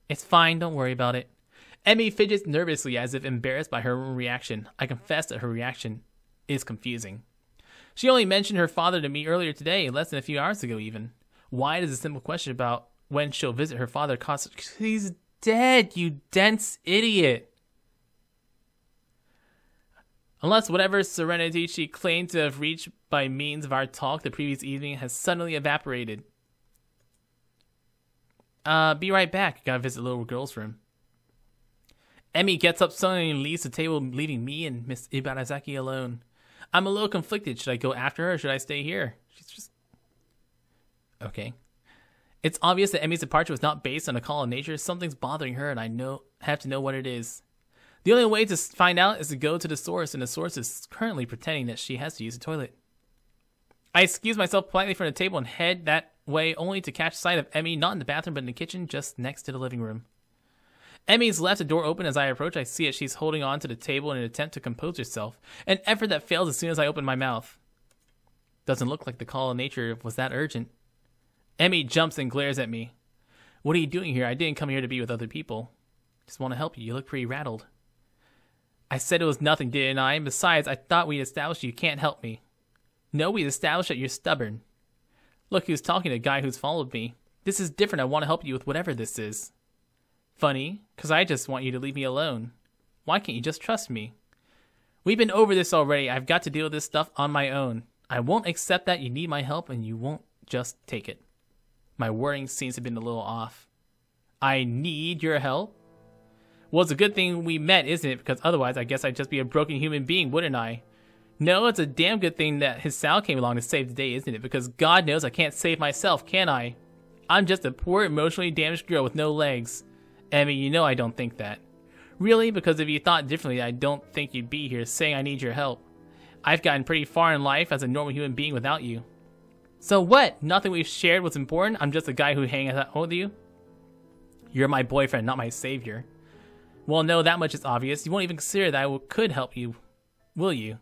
It's fine. Don't worry about it. Emmy fidgets nervously as if embarrassed by her own reaction. I confess that her reaction is confusing. She only mentioned her father to me earlier today, less than a few hours ago even. Why does a simple question about when she'll visit her father cost... He's dead, you dense idiot. Unless whatever serenity she claimed to have reached by means of our talk the previous evening has suddenly evaporated. Be right back. Gotta visit the little girl's room. Emmy gets up suddenly and leaves the table, leaving me and Miss Ibarazaki alone. I'm a little conflicted. Should I go after her or should I stay here? She's just... Okay. It's obvious that Emmy's departure was not based on a call of nature. Something's bothering her and I have to know what it is. The only way to find out is to go to the source, and the source is currently pretending that she has to use the toilet. I excuse myself politely from the table and head that way only to catch sight of Emmy not in the bathroom but in the kitchen just next to the living room. Emmy's left the door open as I approach. I see that she's holding on to the table in an attempt to compose herself, an effort that fails as soon as I open my mouth. Doesn't look like the call of nature was that urgent. Emmy jumps and glares at me. What are you doing here? I didn't come here to be with other people. Just want to help you. You look pretty rattled. I said it was nothing, didn't I? And besides, I thought we'd established you can't help me. No, we established that you're stubborn. Look who's talking to a guy who's followed me. This is different. I want to help you with whatever this is. Funny, because I just want you to leave me alone. Why can't you just trust me? We've been over this already. I've got to deal with this stuff on my own. I won't accept that you need my help and you won't just take it. My wording seems to have been a little off. I need your help? Well, it's a good thing we met, isn't it? Because otherwise, I guess I'd just be a broken human being, wouldn't I? No, it's a damn good thing that his Sal came along to save the day, isn't it? Because God knows I can't save myself, can I? I'm just a poor, emotionally damaged girl with no legs. Emmy, you know I don't think that. Really? Because if you thought differently, I don't think you'd be here saying I need your help. I've gotten pretty far in life as a normal human being without you. So what? Nothing we've shared was important? I'm just a guy who hangs out with you? You're my boyfriend, not my savior. Well, no, that much is obvious. You won't even consider that I could help you, will you?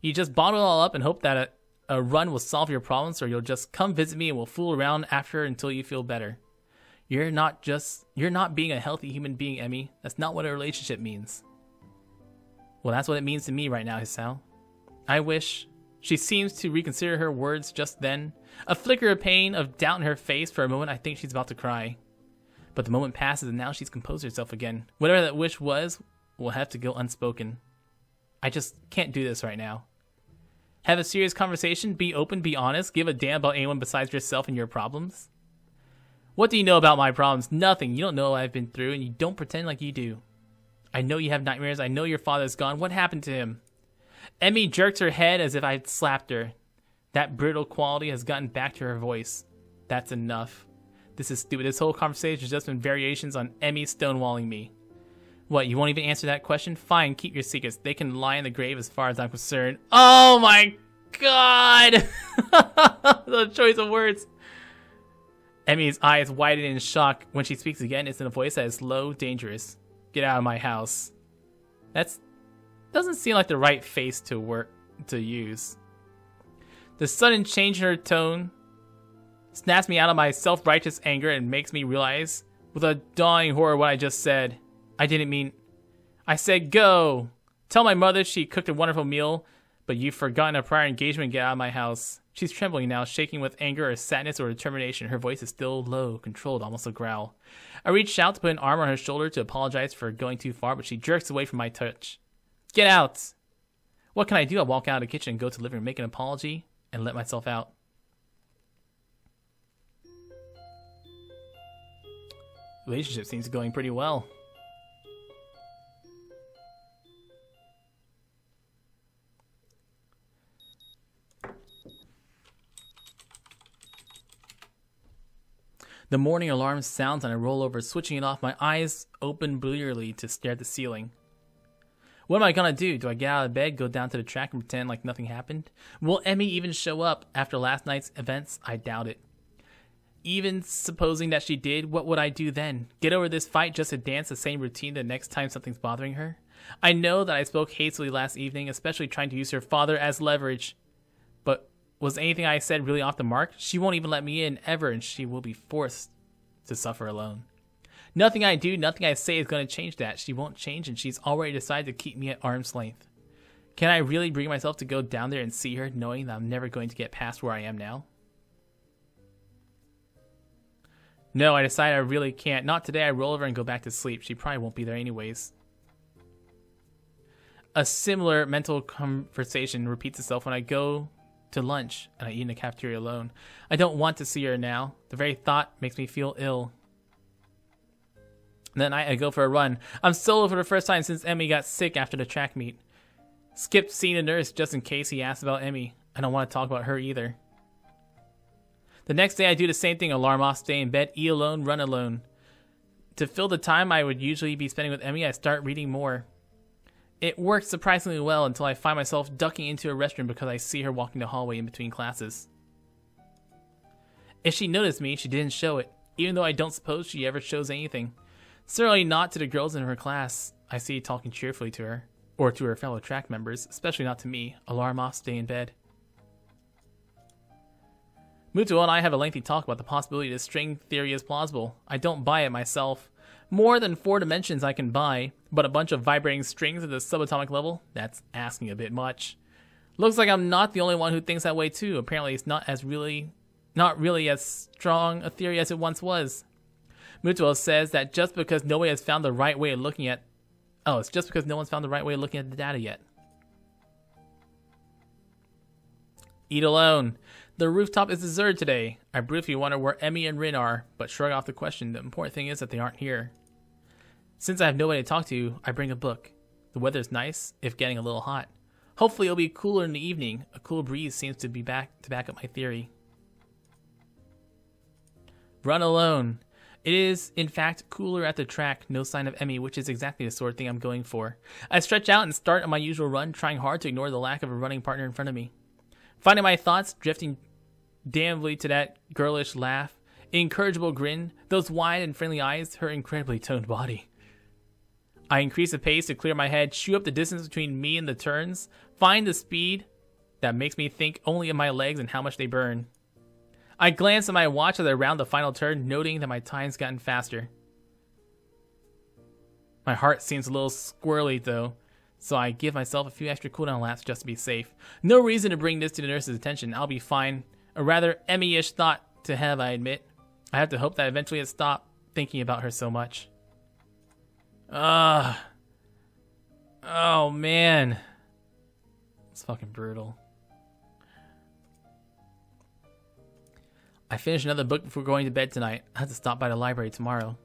You just bottle it all up and hope that a run will solve your problems, or you'll just come visit me and we'll fool around after until you feel better. You're not being a healthy human being, Emmy. That's not what a relationship means. Well, that's what it means to me right now, Hisao. I wish. She seems to reconsider her words just then. A flicker of pain, of doubt in her face. For a moment, I think she's about to cry. But the moment passes and now she's composed herself again. Whatever that wish was will have to go unspoken. I just can't do this right now. Have a serious conversation, be open, be honest, give a damn about anyone besides yourself and your problems. What do you know about my problems? Nothing. You don't know what I've been through, and you don't pretend like you do. I know you have nightmares. I know your father's gone. What happened to him? Emmy jerked her head as if I'd slapped her. That brutal quality has gotten back to her voice. That's enough. This is stupid. This whole conversation has just been variations on Emmy stonewalling me. What, you won't even answer that question? Fine, keep your secrets. They can lie in the grave as far as I'm concerned. Oh my god! The choice of words. Emmy's eyes widen in shock. When she speaks again, it's in a voice that is low, dangerous. Get out of my house. Doesn't seem like the right face to use. The sudden change in her tone snaps me out of my self-righteous anger and makes me realize with a dawning horror what I just said. I didn't mean... I said go! Tell my mother she cooked a wonderful meal, but you've forgotten a prior engagement and get out of my house. She's trembling now, shaking with anger or sadness or determination. Her voice is still low, controlled, almost a growl. I reached out to put an arm on her shoulder to apologize for going too far, but she jerks away from my touch. Get out! What can I do? I walk out of the kitchen and go to the living room, make an apology, and let myself out. The relationship seems going pretty well. The morning alarm sounds and I roll over, switching it off, my eyes open blearily to stare at the ceiling. What am I gonna do? Do I get out of bed, go down to the track and pretend like nothing happened? Will Emmy even show up after last night's events? I doubt it. Even supposing that she did, what would I do then? Get over this fight just to dance the same routine the next time something's bothering her? I know that I spoke hastily last evening, especially trying to use her father as leverage. But was anything I said really off the mark? She won't even let me in, ever, and she will be forced to suffer alone. Nothing I do, nothing I say is going to change that. She won't change, and she's already decided to keep me at arm's length. Can I really bring myself to go down there and see her, knowing that I'm never going to get past where I am now? No, I decide I really can't. Not today. I roll over and go back to sleep. She probably won't be there anyways. A similar mental conversation repeats itself when I go to lunch and I eat in the cafeteria alone. I don't want to see her now. The very thought makes me feel ill. Then I go for a run. I'm solo for the first time since Emmy got sick after the track meet. Skipped seeing a nurse just in case he asked about Emmy. I don't want to talk about her either. The next day I do the same thing. Alarm off, stay in bed, eat alone, run alone. To fill the time I would usually be spending with Emmy, I start reading more. It works surprisingly well until I find myself ducking into a restroom because I see her walking the hallway in between classes. If she noticed me, she didn't show it, even though I don't suppose she ever shows anything. Certainly not to the girls in her class I see talking cheerfully to her, or to her fellow track members, especially not to me. Alarm off, stay in bed. Mutuo and I have a lengthy talk about the possibility this string theory is plausible. I don't buy it myself. More than 4 dimensions I can buy, but a bunch of vibrating strings at the subatomic level? That's asking a bit much. Looks like I'm not the only one who thinks that way too. Apparently it's not really as strong a theory as it once was. Mutuo says that just because nobody has found the right way of looking at... Oh, it's just because no one's found the right way of looking at the data yet. Eat alone. The rooftop is deserted today. I briefly wonder where Emmy and Rin are, but shrug off the question. The important thing is that they aren't here. Since I have nobody to talk to, I bring a book. The weather's nice, if getting a little hot. Hopefully it'll be cooler in the evening. A cool breeze seems to be back up my theory. Run alone. It is, in fact, cooler at the track. No sign of Emmy, which is exactly the sort of thing I'm going for. I stretch out and start on my usual run, trying hard to ignore the lack of a running partner in front of me. Finding my thoughts, drifting damnably to that girlish laugh, incorrigible grin, those wide and friendly eyes, her incredibly toned body. I increase the pace to clear my head, chew up the distance between me and the turns, find the speed that makes me think only of my legs and how much they burn. I glance at my watch as I round the final turn, noting that my time's gotten faster. My heart seems a little squirrely though, so I give myself a few extra cooldown laps just to be safe. No reason to bring this to the nurse's attention. I'll be fine. A rather Emmy-ish thought to have, I admit. I have to hope that eventually I stop thinking about her so much. Oh man. It's fucking brutal. I finished another book before going to bed tonight. I have to stop by the library tomorrow.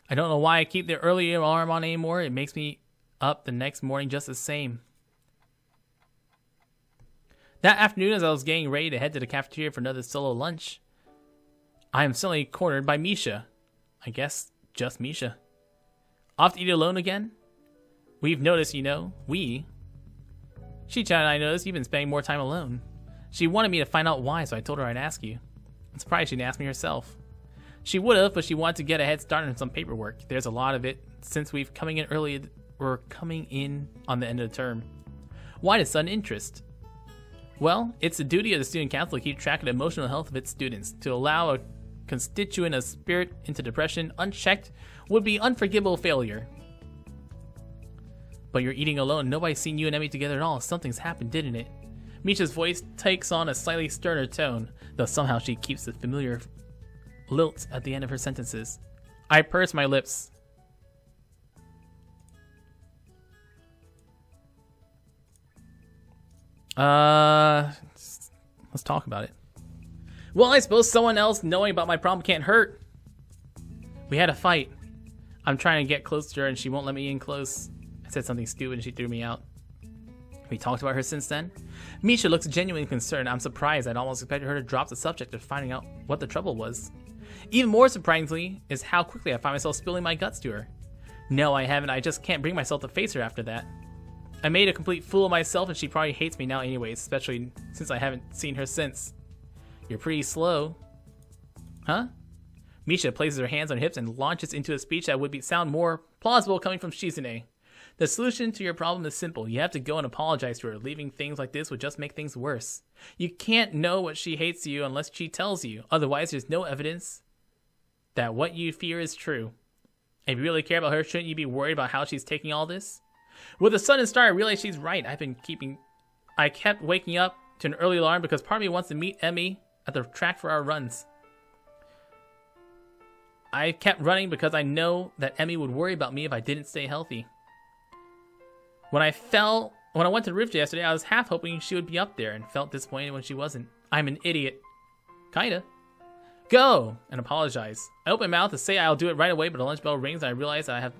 I don't know why I keep the early alarm on anymore. It makes me up the next morning just the same. That afternoon, as I was getting ready to head to the cafeteria for another solo lunch, I am suddenly cornered by Misha. I guess just Misha. Off to eat alone again? We've noticed, you know, Shicha and I noticed you've been spending more time alone. She wanted me to find out why, so I told her I'd ask you. I'm surprised she didn't ask me herself. She would have, but she wanted to get a head start on some paperwork. There's a lot of it since we're coming in on the end of the term. Why the sudden interest? Well, it's the duty of the student council to keep track of the emotional health of its students. To allow a constituent of spirit into depression unchecked would be unforgivable failure. But you're eating alone. Nobody's seen you and Emmy together at all. Something's happened, didn't it? Misha's voice takes on a slightly sterner tone, though somehow she keeps the familiar lilt at the end of her sentences. I purse my lips. Let's talk about it. Well, I suppose someone else knowing about my problem can't hurt. We had a fight. I'm trying to get close to her and she won't let me in close. I said something stupid and she threw me out. We talked about her since then. Misha looks genuinely concerned. I'm surprised. I'd almost expected her to drop the subject of finding out what the trouble was. Even more surprisingly is how quickly I find myself spilling my guts to her. No, I haven't. I just can't bring myself to face her after that. I made a complete fool of myself and she probably hates me now anyways, especially since I haven't seen her since. You're pretty slow. Huh? Misha places her hands on her hips and launches into a speech that would sound more plausible coming from Shizune. The solution to your problem is simple. You have to go and apologize to her. Leaving things like this would just make things worse. You can't know what she hates you unless she tells you. Otherwise, there's no evidence that what you fear is true. If you really care about her, shouldn't you be worried about how she's taking all this? With the sudden start, I realized she's right. I kept waking up to an early alarm because part of me wants to meet Emmy at the track for our runs. I kept running because I know that Emmy would worry about me if I didn't stay healthy. When I went to the roof yesterday, I was half hoping she would be up there and felt disappointed when she wasn't. I'm an idiot. Kinda. Go! And apologize. I open my mouth to say I'll do it right away, but the lunch bell rings and I realize that I have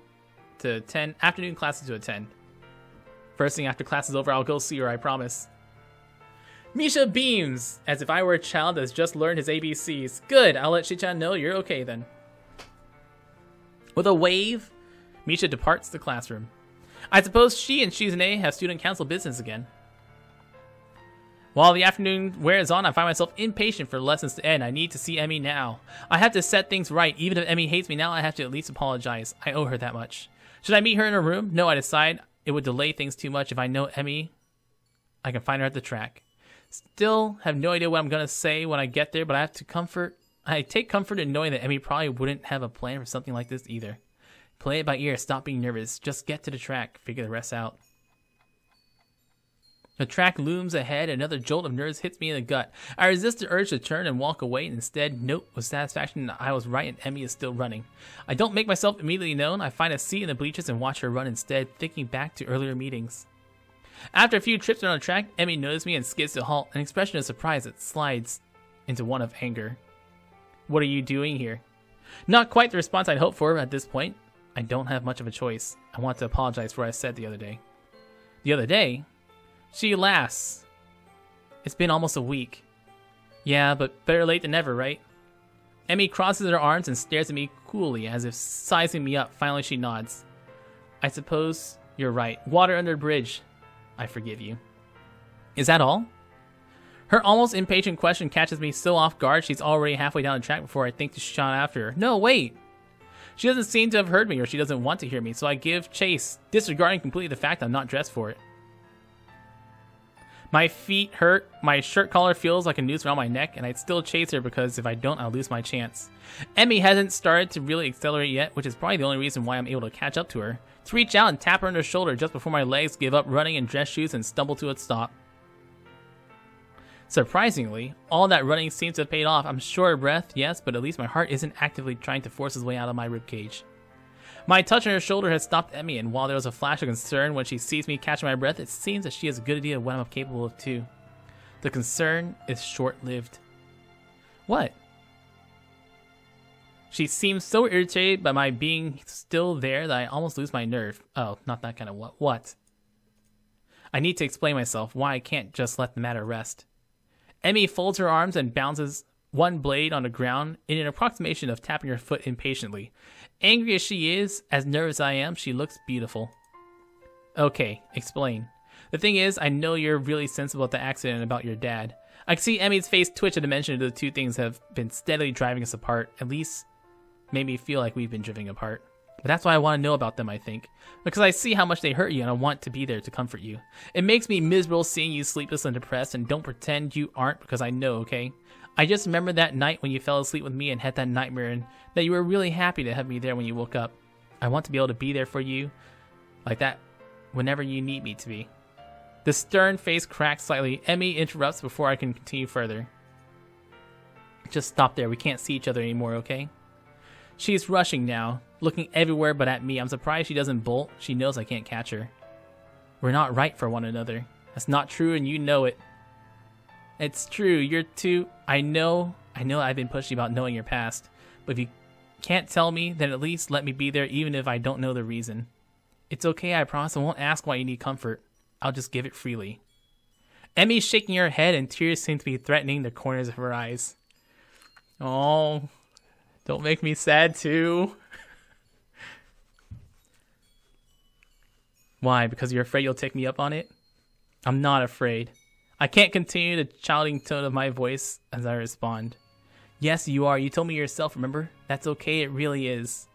to attend afternoon classes to attend. First thing after class is over, I'll go see her, I promise. Misha beams, as if I were a child that has just learned his ABCs. Good, I'll let Shichan know you're okay then. With a wave, Misha departs the classroom. I suppose she and Shizune have student council business again. While the afternoon wears on, I find myself impatient for the lessons to end. I need to see Emmy now. I have to set things right. Even if Emmy hates me now, I have to at least apologize. I owe her that much. Should I meet her in her room? No, I decide it would delay things too much. If I know Emmy, I can find her at the track. Still have no idea what I'm going to say when I get there, but I take comfort in knowing that Emmy probably wouldn't have a plan for something like this either. Play it by ear, stop being nervous. Just get to the track, figure the rest out. The track looms ahead, another jolt of nerves hits me in the gut. I resist the urge to turn and walk away, and instead note with satisfaction that I was right and Emmy is still running. I don't make myself immediately known. I find a seat in the bleachers and watch her run instead, thinking back to earlier meetings. After a few trips around the track, Emmy notices me and skids to a halt, an expression of surprise that slides into one of anger. What are you doing here? Not quite the response I'd hoped for at this point. I don't have much of a choice. I want to apologize for what I said the other day. The other day? She laughs. It's been almost a week. Yeah, but better late than never, right? Emmy crosses her arms and stares at me coolly, as if sizing me up. Finally, she nods. I suppose you're right. Water under the bridge. I forgive you. Is that all? Her almost impatient question catches me so off guard, she's already halfway down the track before I think to shot after her. No, wait! She doesn't seem to have heard me, or she doesn't want to hear me, so I give chase, disregarding completely the fact I'm not dressed for it. My feet hurt, my shirt collar feels like a noose around my neck, and I'd still chase her because if I don't, I'll lose my chance. Emmy hasn't started to really accelerate yet, which is probably the only reason why I'm able to catch up to her. To reach out and tap her on her shoulder just before my legs give up running in dress shoes and stumble to a stop. Surprisingly, all that running seems to have paid off. I'm short of breath, yes, but at least my heart isn't actively trying to force its way out of my ribcage. My touch on her shoulder has stopped Emmy, and while there was a flash of concern when she sees me catching my breath, it seems that she has a good idea of what I'm capable of too. The concern is short-lived. What? She seems so irritated by my being still there that I almost lose my nerve. Oh, not that kind of what. What? I need to explain myself why I can't just let the matter rest. Emmy folds her arms and bounces one blade on the ground in an approximation of tapping her foot impatiently. Angry as she is, as nervous as I am, she looks beautiful. Okay, explain. The thing is, I know you're really sensible about the accident about your dad. I can see Emmy's face twitch at the mention of the two things have been steadily driving us apart. At least, made me feel like we've been drifting apart. But that's why I want to know about them, I think. Because I see how much they hurt you and I want to be there to comfort you. It makes me miserable seeing you sleepless and depressed, and don't pretend you aren't because I know, okay? I just remember that night when you fell asleep with me and had that nightmare, and that you were really happy to have me there when you woke up. I want to be able to be there for you like that whenever you need me to be. The stern face cracks slightly. Emmy interrupts before I can continue further. Just stop there. We can't see each other anymore, okay? She's rushing now, looking everywhere but at me. I'm surprised she doesn't bolt. She knows I can't catch her. We're not right for one another. That's not true, and you know it. It's true. You're too... I know I've been pushy about knowing your past. But if you can't tell me, then at least let me be there even if I don't know the reason. It's okay, I promise. I won't ask why you need comfort. I'll just give it freely. Emmy's shaking her head, and tears seem to be threatening the corners of her eyes. Oh... Don't make me sad, too. Why? Because you're afraid you'll take me up on it? I'm not afraid. I can't continue the childing tone of my voice as I respond. Yes, you are. You told me yourself, remember? That's okay, it really is.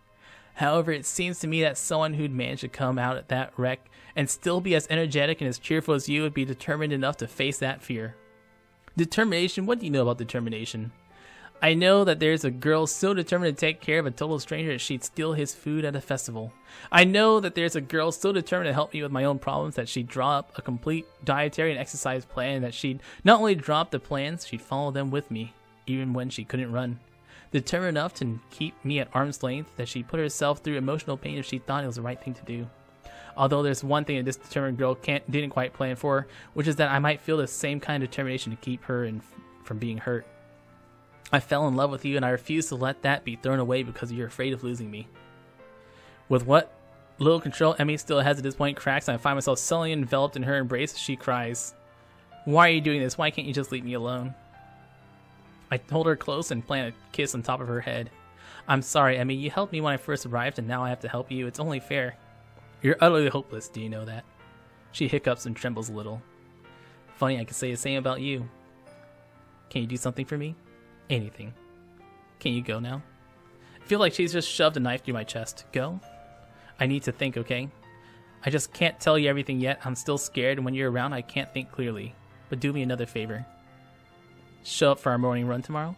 However, it seems to me that someone who'd managed to come out at that wreck and still be as energetic and as cheerful as you would be determined enough to face that fear. Determination? What do you know about determination? I know that there's a girl so determined to take care of a total stranger that she'd steal his food at a festival. I know that there's a girl so determined to help me with my own problems that she'd draw up a complete dietary and exercise plan, that she'd not only drop the plans, she'd follow them with me, even when she couldn't run. Determined enough to keep me at arm's length, that she'd put herself through emotional pain if she thought it was the right thing to do. Although there's one thing that this determined girl didn't quite plan for, which is that I might feel the same kind of determination to keep her from being hurt. I fell in love with you, and I refuse to let that be thrown away because you're afraid of losing me. With what little control Emmy still has at this point cracks, and I find myself sullenly enveloped in her embrace as she cries. Why are you doing this? Why can't you just leave me alone? I hold her close and plant a kiss on top of her head. I'm sorry, Emmy. You helped me when I first arrived, and now I have to help you. It's only fair. You're utterly hopeless, do you know that? She hiccups and trembles a little. Funny, I could say the same about you. Can you do something for me? Anything. Can you go now? I feel like she's just shoved a knife through my chest. Go? I need to think, okay? I just can't tell you everything yet. I'm still scared, and when you're around, I can't think clearly. But do me another favor. Show up for our morning run tomorrow?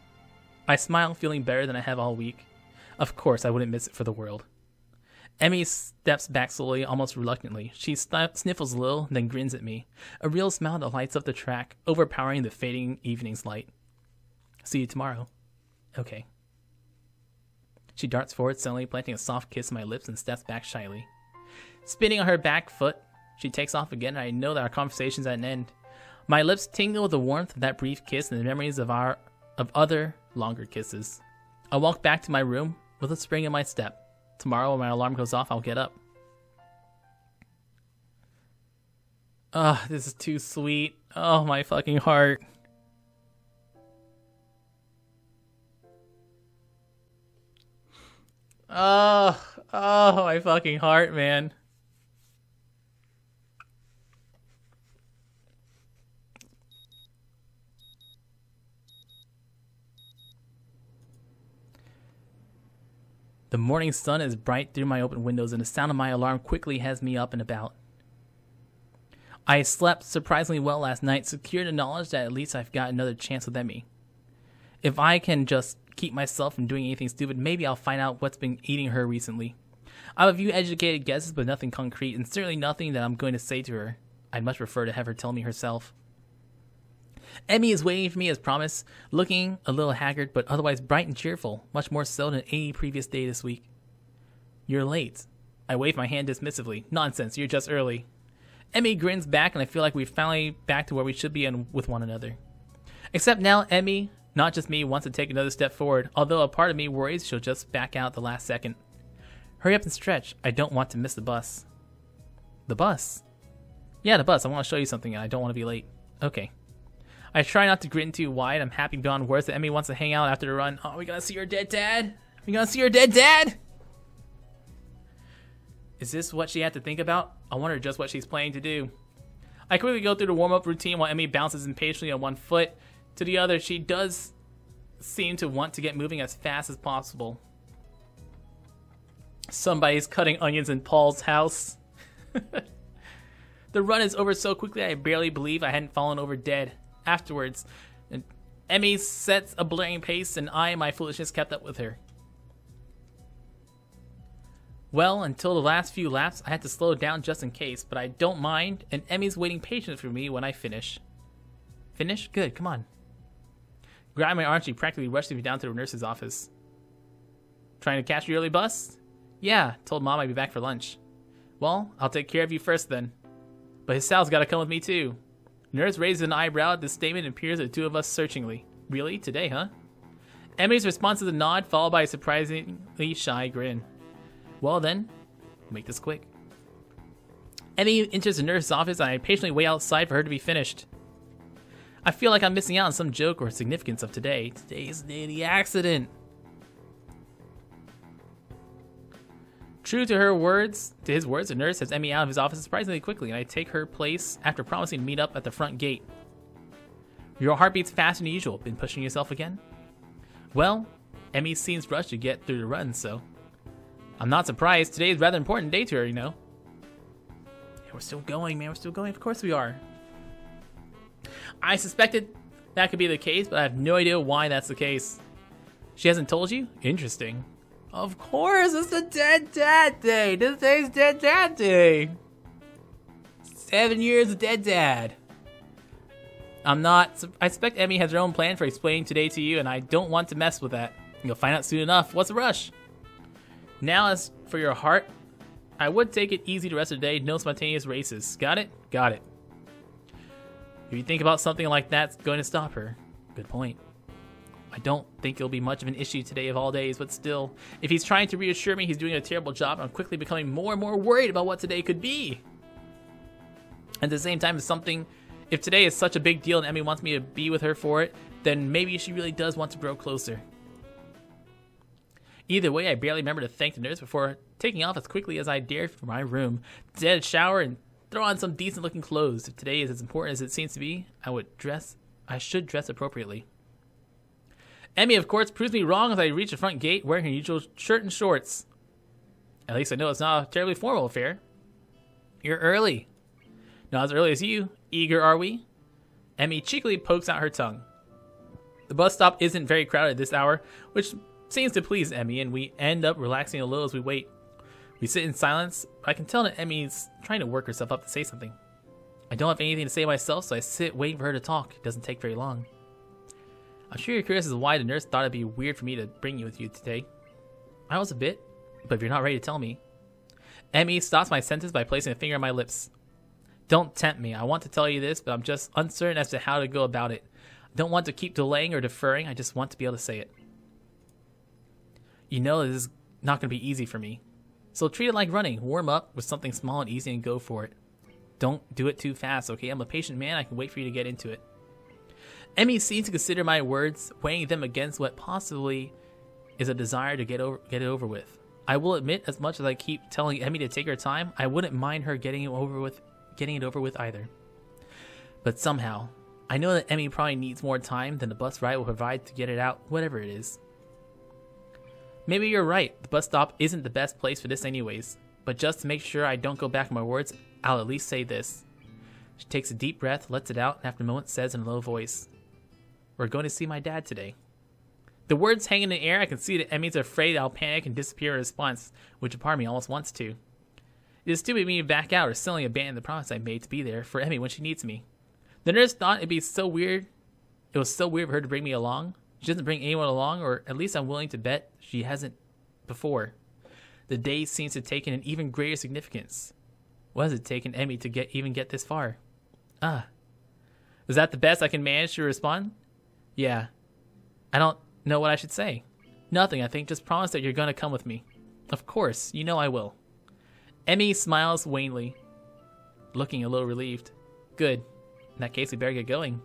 I smile, feeling better than I have all week. Of course, I wouldn't miss it for the world. Emmy steps back slowly, almost reluctantly. She sniffles a little, then grins at me. A real smile that lights up the track, overpowering the fading evening's light. See you tomorrow. Okay. She darts forward, suddenly planting a soft kiss on my lips, and steps back shyly. Spinning on her back foot, she takes off again, and I know that our conversation's at an end. My lips tingle with the warmth of that brief kiss and the memories of other longer kisses. I walk back to my room with a spring in my step. Tomorrow, when my alarm goes off, I'll get up. Oh, this is too sweet. Oh, my fucking heart. Oh, my fucking heart, man. The morning sun is bright through my open windows, and the sound of my alarm quickly has me up and about. I slept surprisingly well last night, secure in the knowledge that at least I've got another chance with Emmy. If I can just keep myself from doing anything stupid, maybe I'll find out what's been eating her recently. I have a few educated guesses, but nothing concrete, and certainly nothing that I'm going to say to her. I'd much prefer to have her tell me herself. Emmy is waiting for me as promised, looking a little haggard, but otherwise bright and cheerful, much more so than any previous day this week. You're late. I wave my hand dismissively. Nonsense, you're just early. Emmy grins back, and I feel like we're finally back to where we should be with one another. Except now Emmy, not just me, wants to take another step forward, although a part of me worries she'll just back out the last second. Hurry up and stretch. I don't want to miss the bus. The bus? Yeah, the bus. I want to show you something, and I don't want to be late. Okay. I try not to grin too wide. I'm happy beyond words that Emmy wants to hang out after the run. Oh, we gonna see your dead dad? We gonna see your dead dad? Is this what she had to think about? I wonder just what she's planning to do. I quickly go through the warm-up routine while Emmy bounces impatiently on one foot to the other. She does seem to want to get moving as fast as possible. Somebody's cutting onions in Paul's house. The run is over so quickly I barely believe I hadn't fallen over dead. Afterwards, Emmy sets a blaring pace and I and my foolishness kept up with her. Well, until the last few laps, I had to slow down just in case, but I don't mind, and Emmy's waiting patiently for me when I finish. Finish? Good, come on. Grabbing my arm, she practically rushes me down to the nurse's office. Trying to catch the early bus? Yeah, told Mom I'd be back for lunch. Well, I'll take care of you first then. But his Sal's gotta come with me too. Nurse raises an eyebrow at this statement and peers at the two of us searchingly. Really? Today, huh? Emmy's response is a nod, followed by a surprisingly shy grin. Well then, make this quick. Emmy enters the nurse's office and I patiently wait outside for her to be finished. I feel like I'm missing out on some joke or significance of today. Today's the day of the accident. True to his words, the nurse has Emmy out of his office surprisingly quickly, and I take her place after promising to meet up at the front gate. Your heart beats faster than usual. Been pushing yourself again? Well, Emmy seems rushed to get through the run, so I'm not surprised. Today is a rather important day to her, you know. Yeah, we're still going, man. We're still going. Of course we are. I suspected that could be the case, but I have no idea why that's the case. She hasn't told you? Interesting. Of course, it's the Dead Dad Day. This day's Dead Dad Day. 7 years of Dead Dad. I expect Emmy has her own plan for explaining today to you, and I don't want to mess with that. You'll find out soon enough. What's the rush? Now, as for your heart, I would take it easy the rest of the day. No spontaneous races. Got it? Got it. If you think about something like that's going to stop her. Good point. I don't think it'll be much of an issue today of all days, but still, if he's trying to reassure me he's doing a terrible job, I'm quickly becoming more and more worried about what today could be. At the same time, if today is such a big deal and Emmy wants me to be with her for it, then maybe she really does want to grow closer. Either way, I barely remember to thank the nurse before taking off as quickly as I dared from my room, to get a shower and throw on some decent looking clothes. If today is as important as it seems to be, I should dress appropriately. Emmy, of course, proves me wrong as I reach the front gate wearing her usual shirt and shorts. At least I know it's not a terribly formal affair. You're early. Not as early as you. Eager, are we? Emmy cheekily pokes out her tongue. The bus stop isn't very crowded at this hour, which seems to please Emmy, and we end up relaxing a little as we wait. We sit in silence, but I can tell that Emmy's trying to work herself up to say something. I don't have anything to say myself, so I sit waiting for her to talk. It doesn't take very long. I'm sure you're curious as to why the nurse thought it'd be weird for me to bring you with you today. I was a bit, but if you're not ready to tell me. Emmy stops my sentence by placing a finger on my lips. Don't tempt me. I want to tell you this, but I'm just uncertain as to how to go about it. I don't want to keep delaying or deferring. I just want to be able to say it. You know this is not going to be easy for me. So treat it like running. Warm up with something small and easy and go for it. Don't do it too fast, okay? I'm a patient man. I can wait for you to get into it. Emmy seems to consider my words, weighing them against what possibly is a desire to get it over with. I will admit, as much as I keep telling Emmy to take her time, I wouldn't mind her getting it over with either. But somehow, I know that Emmy probably needs more time than the bus ride will provide to get it out, whatever it is. Maybe you're right. The bus stop isn't the best place for this anyways. But just to make sure I don't go back on my words, I'll at least say this. She takes a deep breath, lets it out, and after a moment says in a low voice, "We're going to see my dad today." The words hang in the air. I can see that Emmy's afraid I'll panic and disappear in response, which a part of me almost wants to. It is stupid of me to back out or silly abandon the promise I made to be there for Emmy when she needs me. The nurse thought it'd be so weird. It was so weird for her to bring me along. She doesn't bring anyone along, or at least I'm willing to bet she hasn't before. The day seems to take in an even greater significance. What has it taken Emmy to get this far? Is that the best I can manage to respond? Yeah. I don't know what I should say. Nothing, I think. Just promise that you're going to come with me. Of course, you know I will. Emmy smiles wanly, looking a little relieved. Good. In that case, we better get going.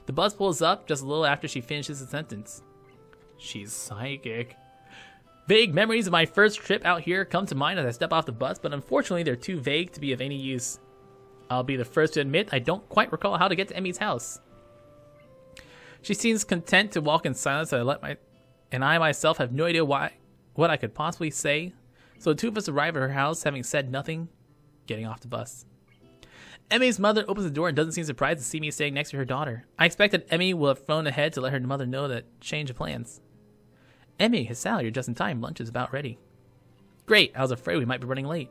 The bus pulls up just a little after she finishes the sentence. She's psychic. Vague memories of my first trip out here come to mind as I step off the bus, but unfortunately they're too vague to be of any use. I'll be the first to admit I don't quite recall how to get to Emmy's house. She seems content to walk in silence, and I myself have no idea what I could possibly say, so the two of us arrive at her house, having said nothing, getting off the bus. Emmy's mother opens the door and doesn't seem surprised to see me standing next to her daughter. I expect that Emmy will have phoned ahead to let her mother know that change of plans. Emmy, Sally, you're just in time. Lunch is about ready. Great, I was afraid we might be running late.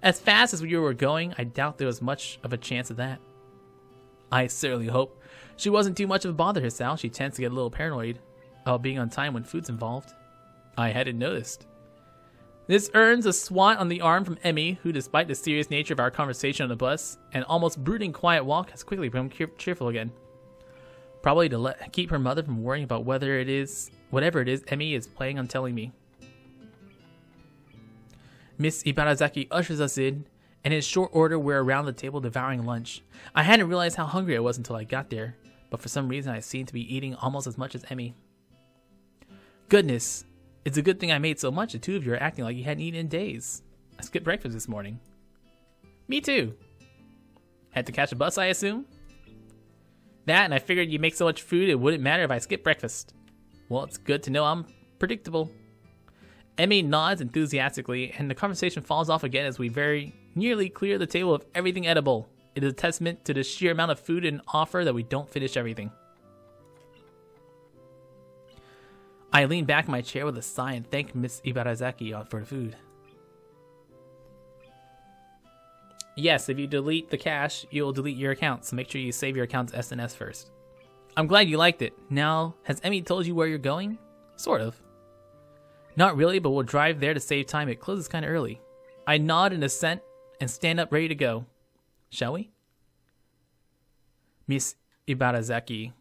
As fast as we were going, I doubt there was much of a chance of that. I certainly hope she wasn't too much of a bother to Sal. She tends to get a little paranoid about being on time when food's involved. I hadn't noticed. This earns a swat on the arm from Emmy, who, despite the serious nature of our conversation on the bus and almost brooding quiet walk, has quickly become cheerful again. Probably to keep her mother from worrying about whatever it is Emmy is planning on telling me. Miss Ibarazaki ushers us in, and in short order we're around the table devouring lunch. I hadn't realized how hungry I was until I got there, but for some reason I seemed to be eating almost as much as Emmy. Goodness, it's a good thing I made so much. The two of you are acting like you hadn't eaten in days. I skipped breakfast this morning. Me too. Had to catch a bus, I assume? That, and I figured you make so much food it wouldn't matter if I skipped breakfast. Well, it's good to know I'm predictable. Emmy nods enthusiastically, and the conversation falls off again as we very nearly clear the table of everything edible. It is a testament to the sheer amount of food and offer that we don't finish everything. I lean back in my chair with a sigh and thank Miss Ibarazaki for the food. Yes, if you delete the cache, you'll delete your account, so make sure you save your account's SNS first. I'm glad you liked it. Now, has Emmy told you where you're going? Sort of. Not really, but we'll drive there to save time. It closes kind of early. I nod in assent and stand up ready to go. Shall we? Miss Ibarazaki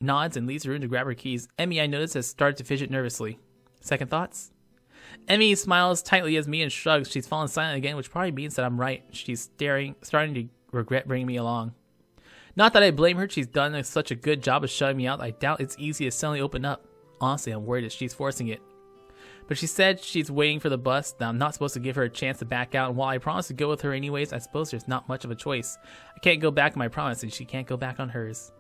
nods and leaves the room to grab her keys. Emmy, I notice, has started to fidget nervously. Second thoughts? Emmy smiles tightly as me and shrugs. She's fallen silent again, which probably means that I'm right. She's starting to regret bringing me along. Not that I blame her. She's done such a good job of shutting me out. I doubt it's easy to suddenly open up. Honestly, I'm worried that she's forcing it. But she said she's waiting for the bus, that I'm not supposed to give her a chance to back out, and while I promised to go with her anyways, I suppose there's not much of a choice. I can't go back on my promise, and she can't go back on hers.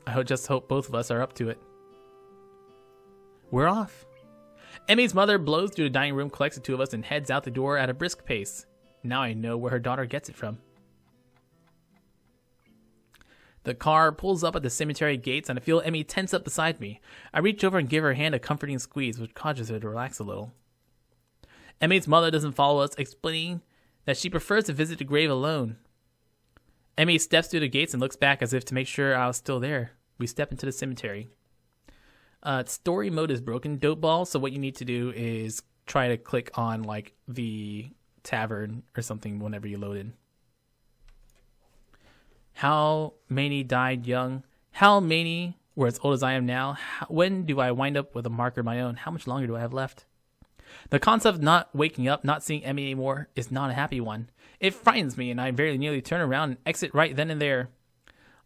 I just hope both of us are up to it. We're off. Emmy's mother blows through the dining room, collects the two of us, and heads out the door at a brisk pace. Now I know where her daughter gets it from. The car pulls up at the cemetery gates, and I feel Emmy tense up beside me. I reach over and give her hand a comforting squeeze, which causes her to relax a little. Emmy's mother doesn't follow us, explaining that she prefers to visit the grave alone. Emmy steps through the gates and looks back as if to make sure I was still there. We step into the cemetery. Story mode is broken, dope ball, so what you need to do is try to click on like the tavern or something whenever you load in. How many died young? How many were as old as I am now? When do I wind up with a marker of my own? How much longer do I have left? The concept of not waking up, not seeing Emmy anymore, is not a happy one. It frightens me, and I very nearly turn around and exit right then and there.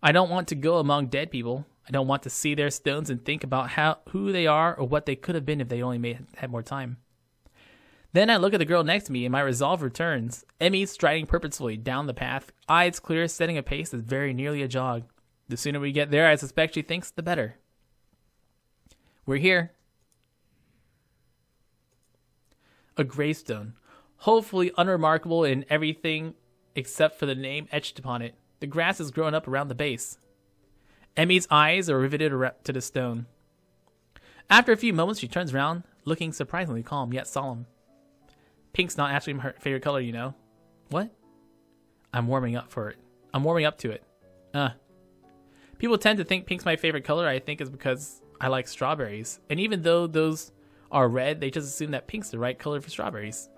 I don't want to go among dead people. I don't want to see their stones and think about who they are or what they could have been if they only had more time. Then I look at the girl next to me, and my resolve returns. Emmy striding purposefully down the path, eyes clear, setting a pace that's very nearly a jog. The sooner we get there, I suspect she thinks, the better. We're here. A gravestone, hopefully unremarkable in everything except for the name etched upon it. The grass has grown up around the base. Emmy's eyes are riveted to the stone. After a few moments, she turns around, looking surprisingly calm yet solemn. Pink's not actually my favorite color, you know. What? I'm warming up for it. I'm warming up to it. People tend to think pink's my favorite color. I think is because I like strawberries. And even though those are red, they just assume that pink's the right color for strawberries.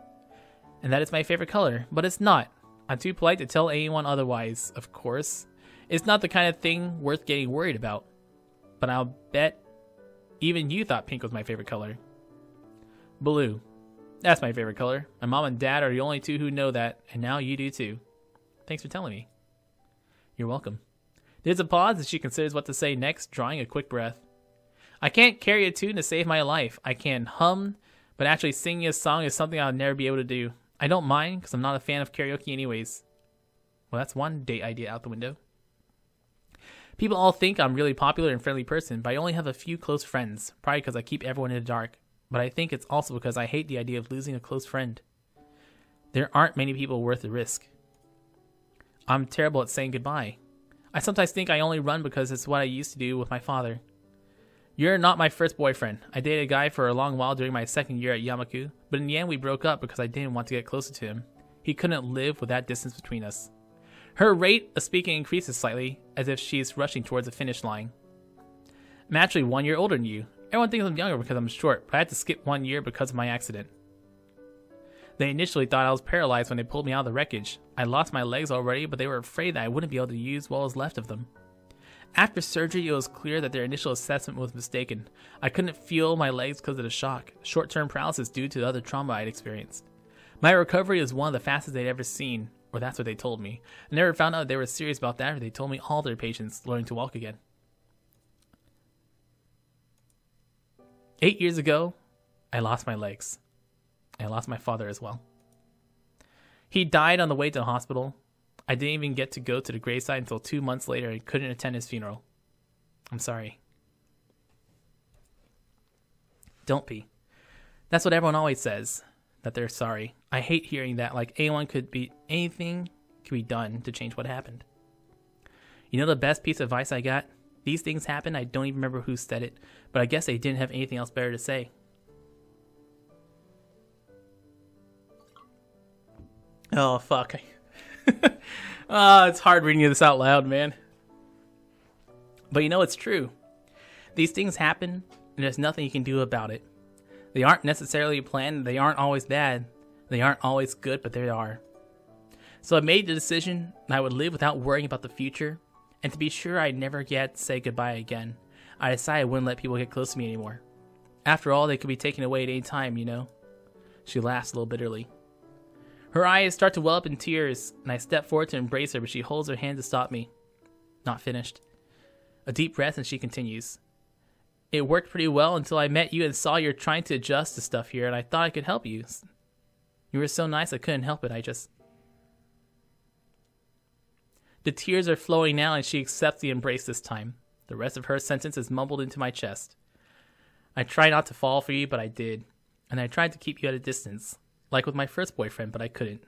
and that is my favorite color, but it's not. I'm too polite to tell anyone otherwise, of course. It's not the kind of thing worth getting worried about. But I'll bet even you thought pink was my favorite color. Blue. That's my favorite color. My mom and dad are the only two who know that, and now you do too. Thanks for telling me. You're welcome. There's a pause as she considers what to say next, drawing a quick breath. I can't carry a tune to save my life. I can hum, but actually singing a song is something I'll never be able to do. I don't mind, because I'm not a fan of karaoke anyways. Well, that's one date idea out the window. People all think I'm a really popular and friendly person, but I only have a few close friends, probably because I keep everyone in the dark. But I think it's also because I hate the idea of losing a close friend. There aren't many people worth the risk. I'm terrible at saying goodbye. I sometimes think I only run because it's what I used to do with my father. You're not my first boyfriend. I dated a guy for a long while during my second year at Yamaku, but in the end we broke up because I didn't want to get closer to him. He couldn't live with that distance between us. Her rate of speaking increases slightly, as if she's rushing towards the finish line. I'm actually 1 year older than you. Everyone thinks I'm younger because I'm short, but I had to skip 1 year because of my accident. They initially thought I was paralyzed when they pulled me out of the wreckage. I lost my legs already, but they were afraid that I wouldn't be able to use what was left of them. After surgery, it was clear that their initial assessment was mistaken. I couldn't feel my legs because of the shock, short-term paralysis due to the other trauma I'd experienced. My recovery is one of the fastest they'd ever seen, or that's what they told me. I never found out they were serious about that, or they told me all their patients learning to walk again. 8 years ago, I lost my legs. I lost my father as well. He died on the way to the hospital. I didn't even get to go to the graveside until 2 months later and couldn't attend his funeral. I'm sorry. Don't be. That's what everyone always says, that they're sorry. I hate hearing that, like anything could be done to change what happened. You know the best piece of advice I got? These things happen, I don't even remember who said it, but I guess they didn't have anything else better to say. Oh, fuck. It's hard reading this out loud, man. But you know it's true. These things happen, and there's nothing you can do about it. They aren't necessarily planned, they aren't always bad, they aren't always good, but they are. So I made the decision that I would live without worrying about the future, and to be sure I'd never get to say goodbye again, I decided I wouldn't let people get close to me anymore. After all, they could be taken away at any time, you know? She laughs a little bitterly. Her eyes start to well up in tears, and I step forward to embrace her, but she holds her hand to stop me. Not finished. A deep breath, and she continues. It worked pretty well until I met you and saw you're trying to adjust to stuff here, and I thought I could help you. You were so nice I couldn't help it, The tears are flowing now, and she accepts the embrace this time. The rest of her sentence is mumbled into my chest. I tried not to fall for you, but I did. And I tried to keep you at a distance. Like with my first boyfriend, but I couldn't.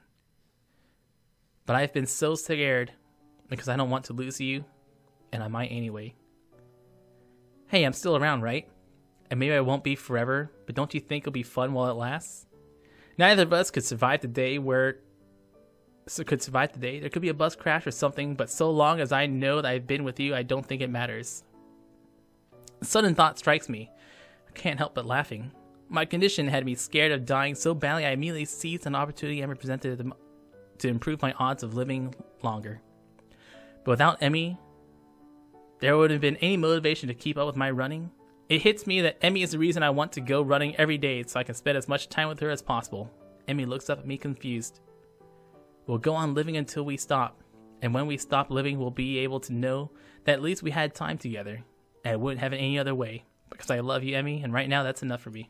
But I've been so scared because I don't want to lose you, and I might anyway. Hey, I'm still around, right? And maybe I won't be forever, but don't you think it'll be fun while it lasts? Neither of us could survive the day there could be a bus crash or something, but so long as I know that I've been with you, I don't think it matters. A sudden thought strikes me. I can't help but laughing. My condition had me scared of dying so badly I immediately seized an opportunity Emmy presented to improve my odds of living longer. But without Emmy, there wouldn't have been any motivation to keep up with my running. It hits me that Emmy is the reason I want to go running every day so I can spend as much time with her as possible. Emmy looks up at me confused. We'll go on living until we stop. And when we stop living, we'll be able to know that at least we had time together. And it wouldn't have it any other way. Because I love you, Emmy, and right now that's enough for me.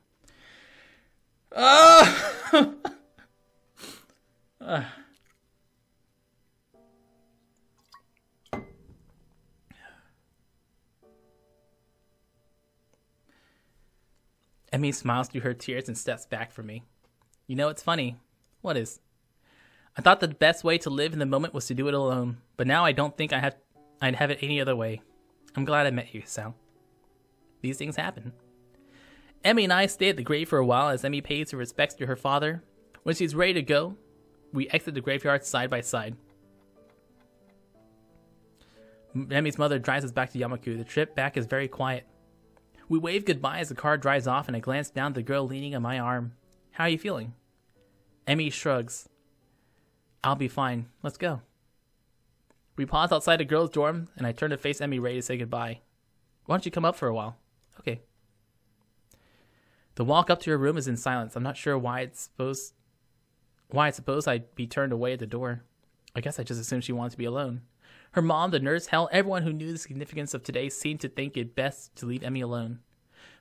Emmy smiles through her tears and steps back from me. You know, it's funny. What is? I thought the best way to live in the moment was to do it alone, but now I don't think I'd have it any other way. I'm glad I met you, Sal. These things happen. Emmy and I stay at the grave for a while as Emmy pays her respects to her father. When she's ready to go, we exit the graveyard side by side. Emmy's mother drives us back to Yamaku. The trip back is very quiet. We wave goodbye as the car drives off, and I glance down at the girl leaning on my arm. How are you feeling? Emmy shrugs. I'll be fine. Let's go. We pause outside the girls' dorm, and I turn to face Emmy, ready to say goodbye. Why don't you come up for a while? Okay. The walk up to her room is in silence. I'm not sure why I suppose I'd be turned away at the door. I guess I just assumed she wanted to be alone. Her mom, the nurse, hell, everyone who knew the significance of today seemed to think it best to leave Emmy alone.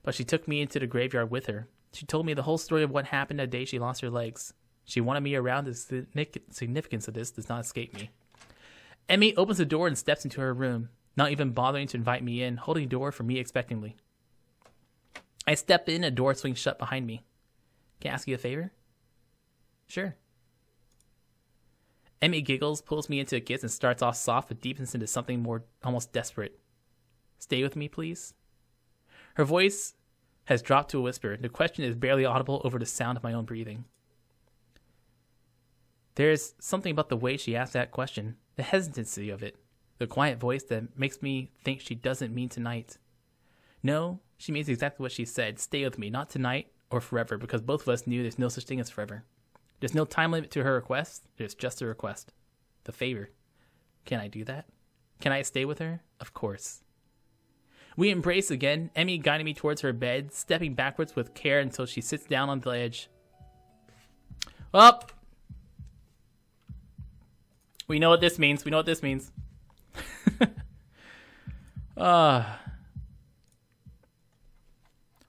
But she took me into the graveyard with her. She told me the whole story of what happened the day she lost her legs. She wanted me around. The significance of this does not escape me. Emmy opens the door and steps into her room, not even bothering to invite me in, holding the door for me expectantly. I step in, a door swings shut behind me. Can I ask you a favor? Sure. Emmy giggles, pulls me into a kiss, and starts off soft but deepens into something more almost desperate. Stay with me, please? Her voice has dropped to a whisper. The question is barely audible over the sound of my own breathing. There's something about the way she asked that question, the hesitancy of it, the quiet voice that makes me think she doesn't mean tonight. No, she means exactly what she said. Stay with me, not tonight or forever, because both of us knew there's no such thing as forever. There's no time limit to her request. There's just a request. The favor. Can I do that? Can I stay with her? Of course. We embrace again, Emmy guiding me towards her bed, stepping backwards with care until she sits down on the edge. Up! We know what this means. We know what this means.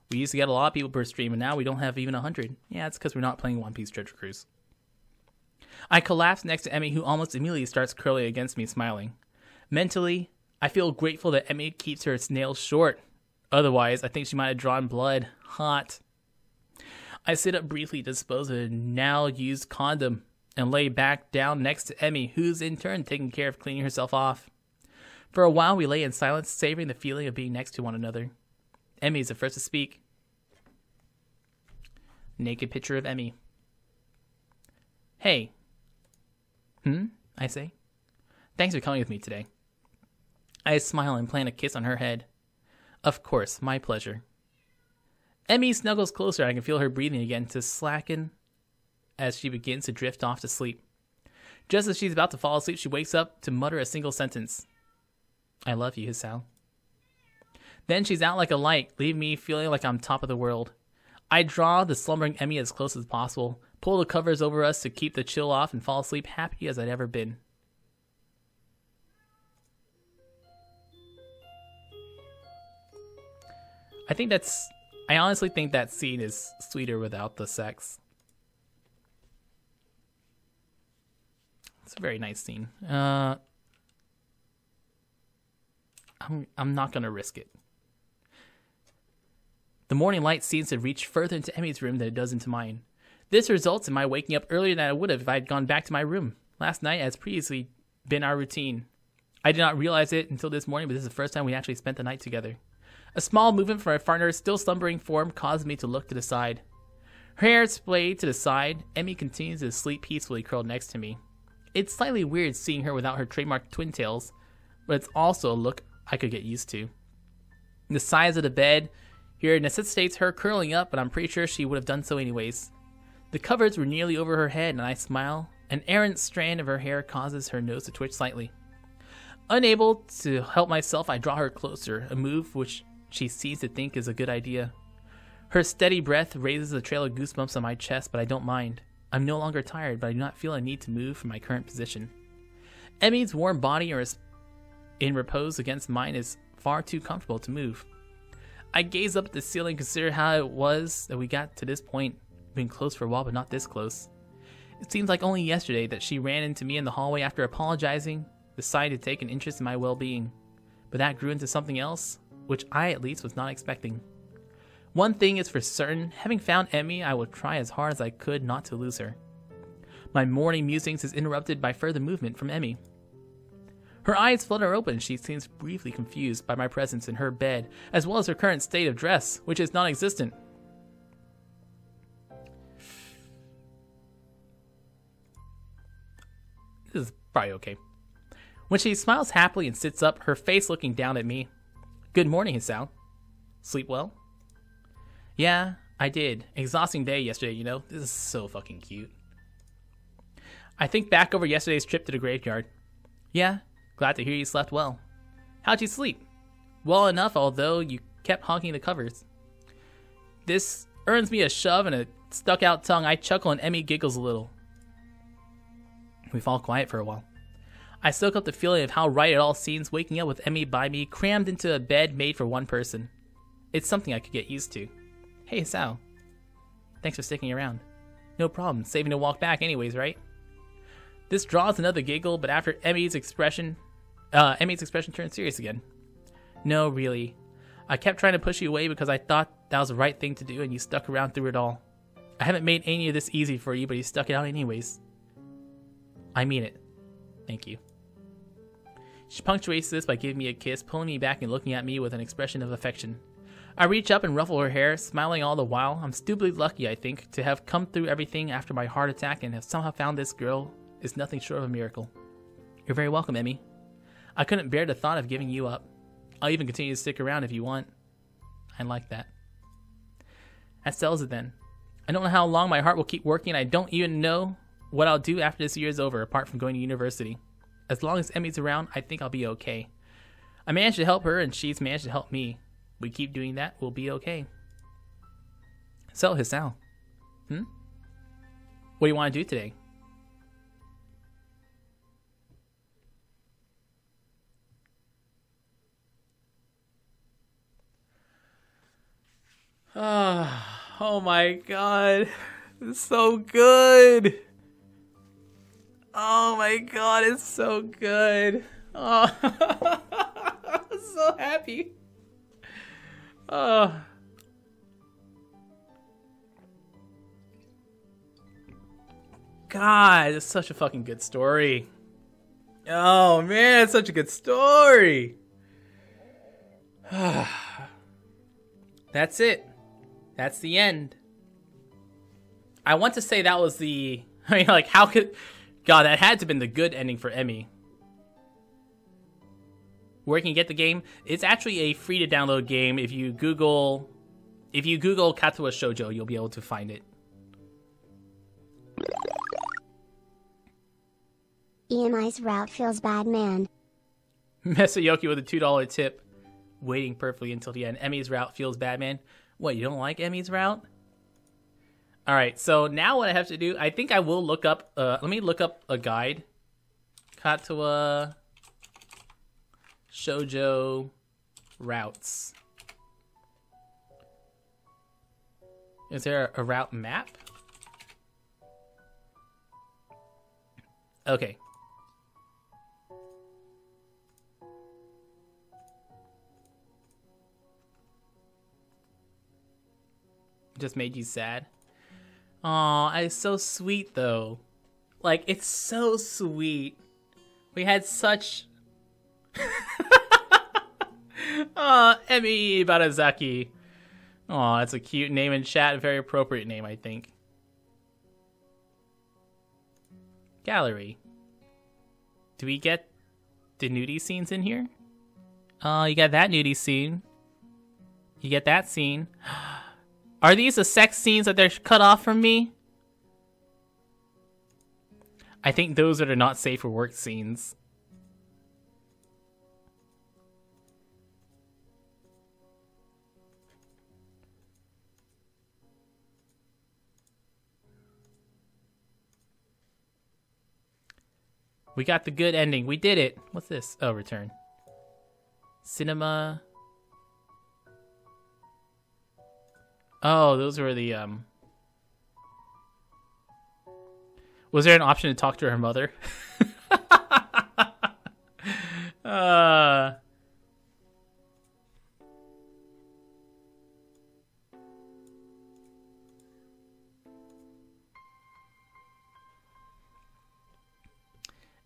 We used to get a lot of people per stream, and now we don't have even 100. Yeah, it's because we're not playing One Piece Treasure Cruise. I collapse next to Emmy, who almost immediately starts curling against me, smiling. Mentally, I feel grateful that Emmy keeps her nails short. Otherwise, I think she might have drawn blood. Hot. I sit up briefly to dispose of a now-used condom and lay back down next to Emmy, who's in turn taking care of cleaning herself off. For a while, we lay in silence, savoring the feeling of being next to one another. Emmy is the first to speak. Naked picture of Emmy. Hey. I say. Thanks for coming with me today. I smile and plant a kiss on her head. Of course, my pleasure. Emmy snuggles closer. I can feel her breathing again to slacken as she begins to drift off to sleep. Just as she's about to fall asleep, she wakes up to mutter a single sentence. I love you, Hisao. Then she's out like a light, leaving me feeling like I'm top of the world. I draw the slumbering Emmy as close as possible, pull the covers over us to keep the chill off, and fall asleep happy as I'd ever been. I honestly think that scene is sweeter without the sex. It's a very nice scene. I'm not gonna risk it. The morning light seems to reach further into Emmy's room than it does into mine. This results in my waking up earlier than I would have if I had gone back to my room. Last night has previously been our routine. I did not realize it until this morning, but this is the first time we actually spent the night together. A small movement from my partner's still slumbering form caused me to look to the side. Her hair splayed to the side, Emmy continues to sleep peacefully curled next to me. It's slightly weird seeing her without her trademark twin tails, but it's also a look I could get used to. The size of the bed here necessitates her curling up, but I'm pretty sure she would have done so anyways. The covers were nearly over her head, and I smile. An errant strand of her hair causes her nose to twitch slightly. Unable to help myself, I draw her closer, a move which she seems to think is a good idea. Her steady breath raises a trail of goosebumps on my chest, but I don't mind. I'm no longer tired, but I do not feel a need to move from my current position. Emmy's warm body in repose against mine is far too comfortable to move. I gaze up at the ceiling and consider how it was that we got to this point. Been close for a while, but not this close. It seems like only yesterday that she ran into me in the hallway after apologizing, decided to take an interest in my well-being. But that grew into something else, which I at least was not expecting. One thing is for certain, having found Emmy, I will try as hard as I could not to lose her. My morning musings is interrupted by further movement from Emmy. Her eyes flutter open. She seems briefly confused by my presence in her bed, as well as her current state of dress, which is non-existent. This is probably okay. When she smiles happily and sits up, her face looking down at me. Good morning, Hisao. Sleep well? Yeah, I did. Exhausting day yesterday, you know. This is so fucking cute. I think back over yesterday's trip to the graveyard. Yeah, glad to hear you slept well. How'd you sleep? Well enough, although you kept honking the covers. This earns me a shove and a stuck-out tongue. I chuckle and Emmy giggles a little. We fall quiet for a while. I soak up the feeling of how right it all seems, waking up with Emmy by me, crammed into a bed made for one person. It's something I could get used to. Hey, Sal. Thanks for sticking around. No problem, saving to walk back anyways, right? This draws another giggle, but after Emmy's expression turns serious again. No, really. I kept trying to push you away because I thought that was the right thing to do, and you stuck around through it all. I haven't made any of this easy for you, but you stuck it out anyways. I mean it. Thank you. She punctuates this by giving me a kiss, pulling me back and looking at me with an expression of affection. I reach up and ruffle her hair, smiling all the while. I'm stupidly lucky, I think, to have come through everything after my heart attack and have somehow found this girl is nothing short of a miracle. You're very welcome, Emmy. I couldn't bear the thought of giving you up. I'll even continue to stick around if you want. I like that. That settles it then. I don't know how long my heart will keep working. I don't even know what I'll do after this year is over, apart from going to university. As long as Emmy's around, I think I'll be okay. I managed to help her, and she's managed to help me. We keep doing that, we'll be okay. So, Hisao. What do you want to do today? Oh my god. It's so good. Oh my god, it's so good. Oh, I'm so happy. Oh. God, it's such a fucking good story. Oh man, it's such a good story. That's it. That's the end. I want to say that was the... I mean, like, how could... God, that had to have been the good ending for Emmy. Where can you get the game? It's actually a free-to-download game. If you Google Katawa Shoujo, you'll be able to find it. EMI's route feels bad, man. Masayoki with a $2 tip. Waiting perfectly until the end. Emmy's route feels bad, man. What, you don't like Emmy's route? Alright, so now what I have to do, I think I will look up, let me look up a guide. Katawa Shoujo routes. Is there a route map? Okay. Just made you sad. Aw, it's so sweet though. Like, it's so sweet. We had such... Emi Barazaki. Aw, that's a cute name in chat. A very appropriate name, I think. Gallery. Do we get the nudie scenes in here? You got that nudie scene. You get that scene. Are these the sex scenes that they're cut off from me? I think those are the not safe for work scenes. We got the good ending. We did it. What's this? Oh, return. Cinema. Oh, those were the, Was there an option to talk to her mother?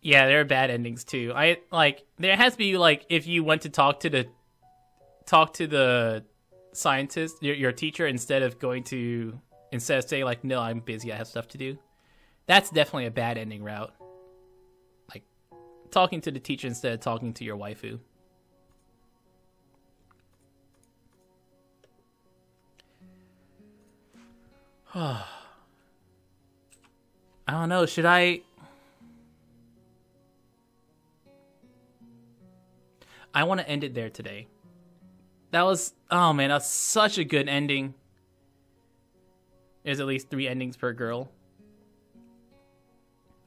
Yeah, there are bad endings too. There has to be, like, if you went to talk to the scientist, your teacher, instead of saying like, no, I'm busy, I have stuff to do. That's definitely a bad ending route. Like, talking to the teacher instead of talking to your waifu. I don't know, should I I want to end it there today. That was, oh man, that's such a good ending. There's at least 3 endings per girl.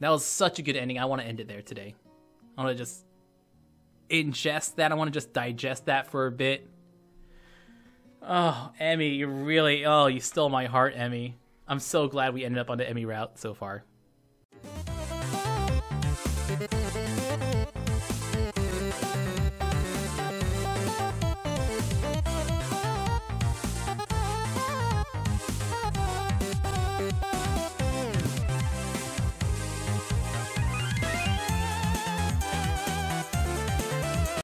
That was such a good ending. I want to end it there today. I want to just ingest that. I want to just digest that for a bit. Oh, Emmy, you really, you stole my heart, Emmy. I'm so glad we ended up on the Emmy route so far.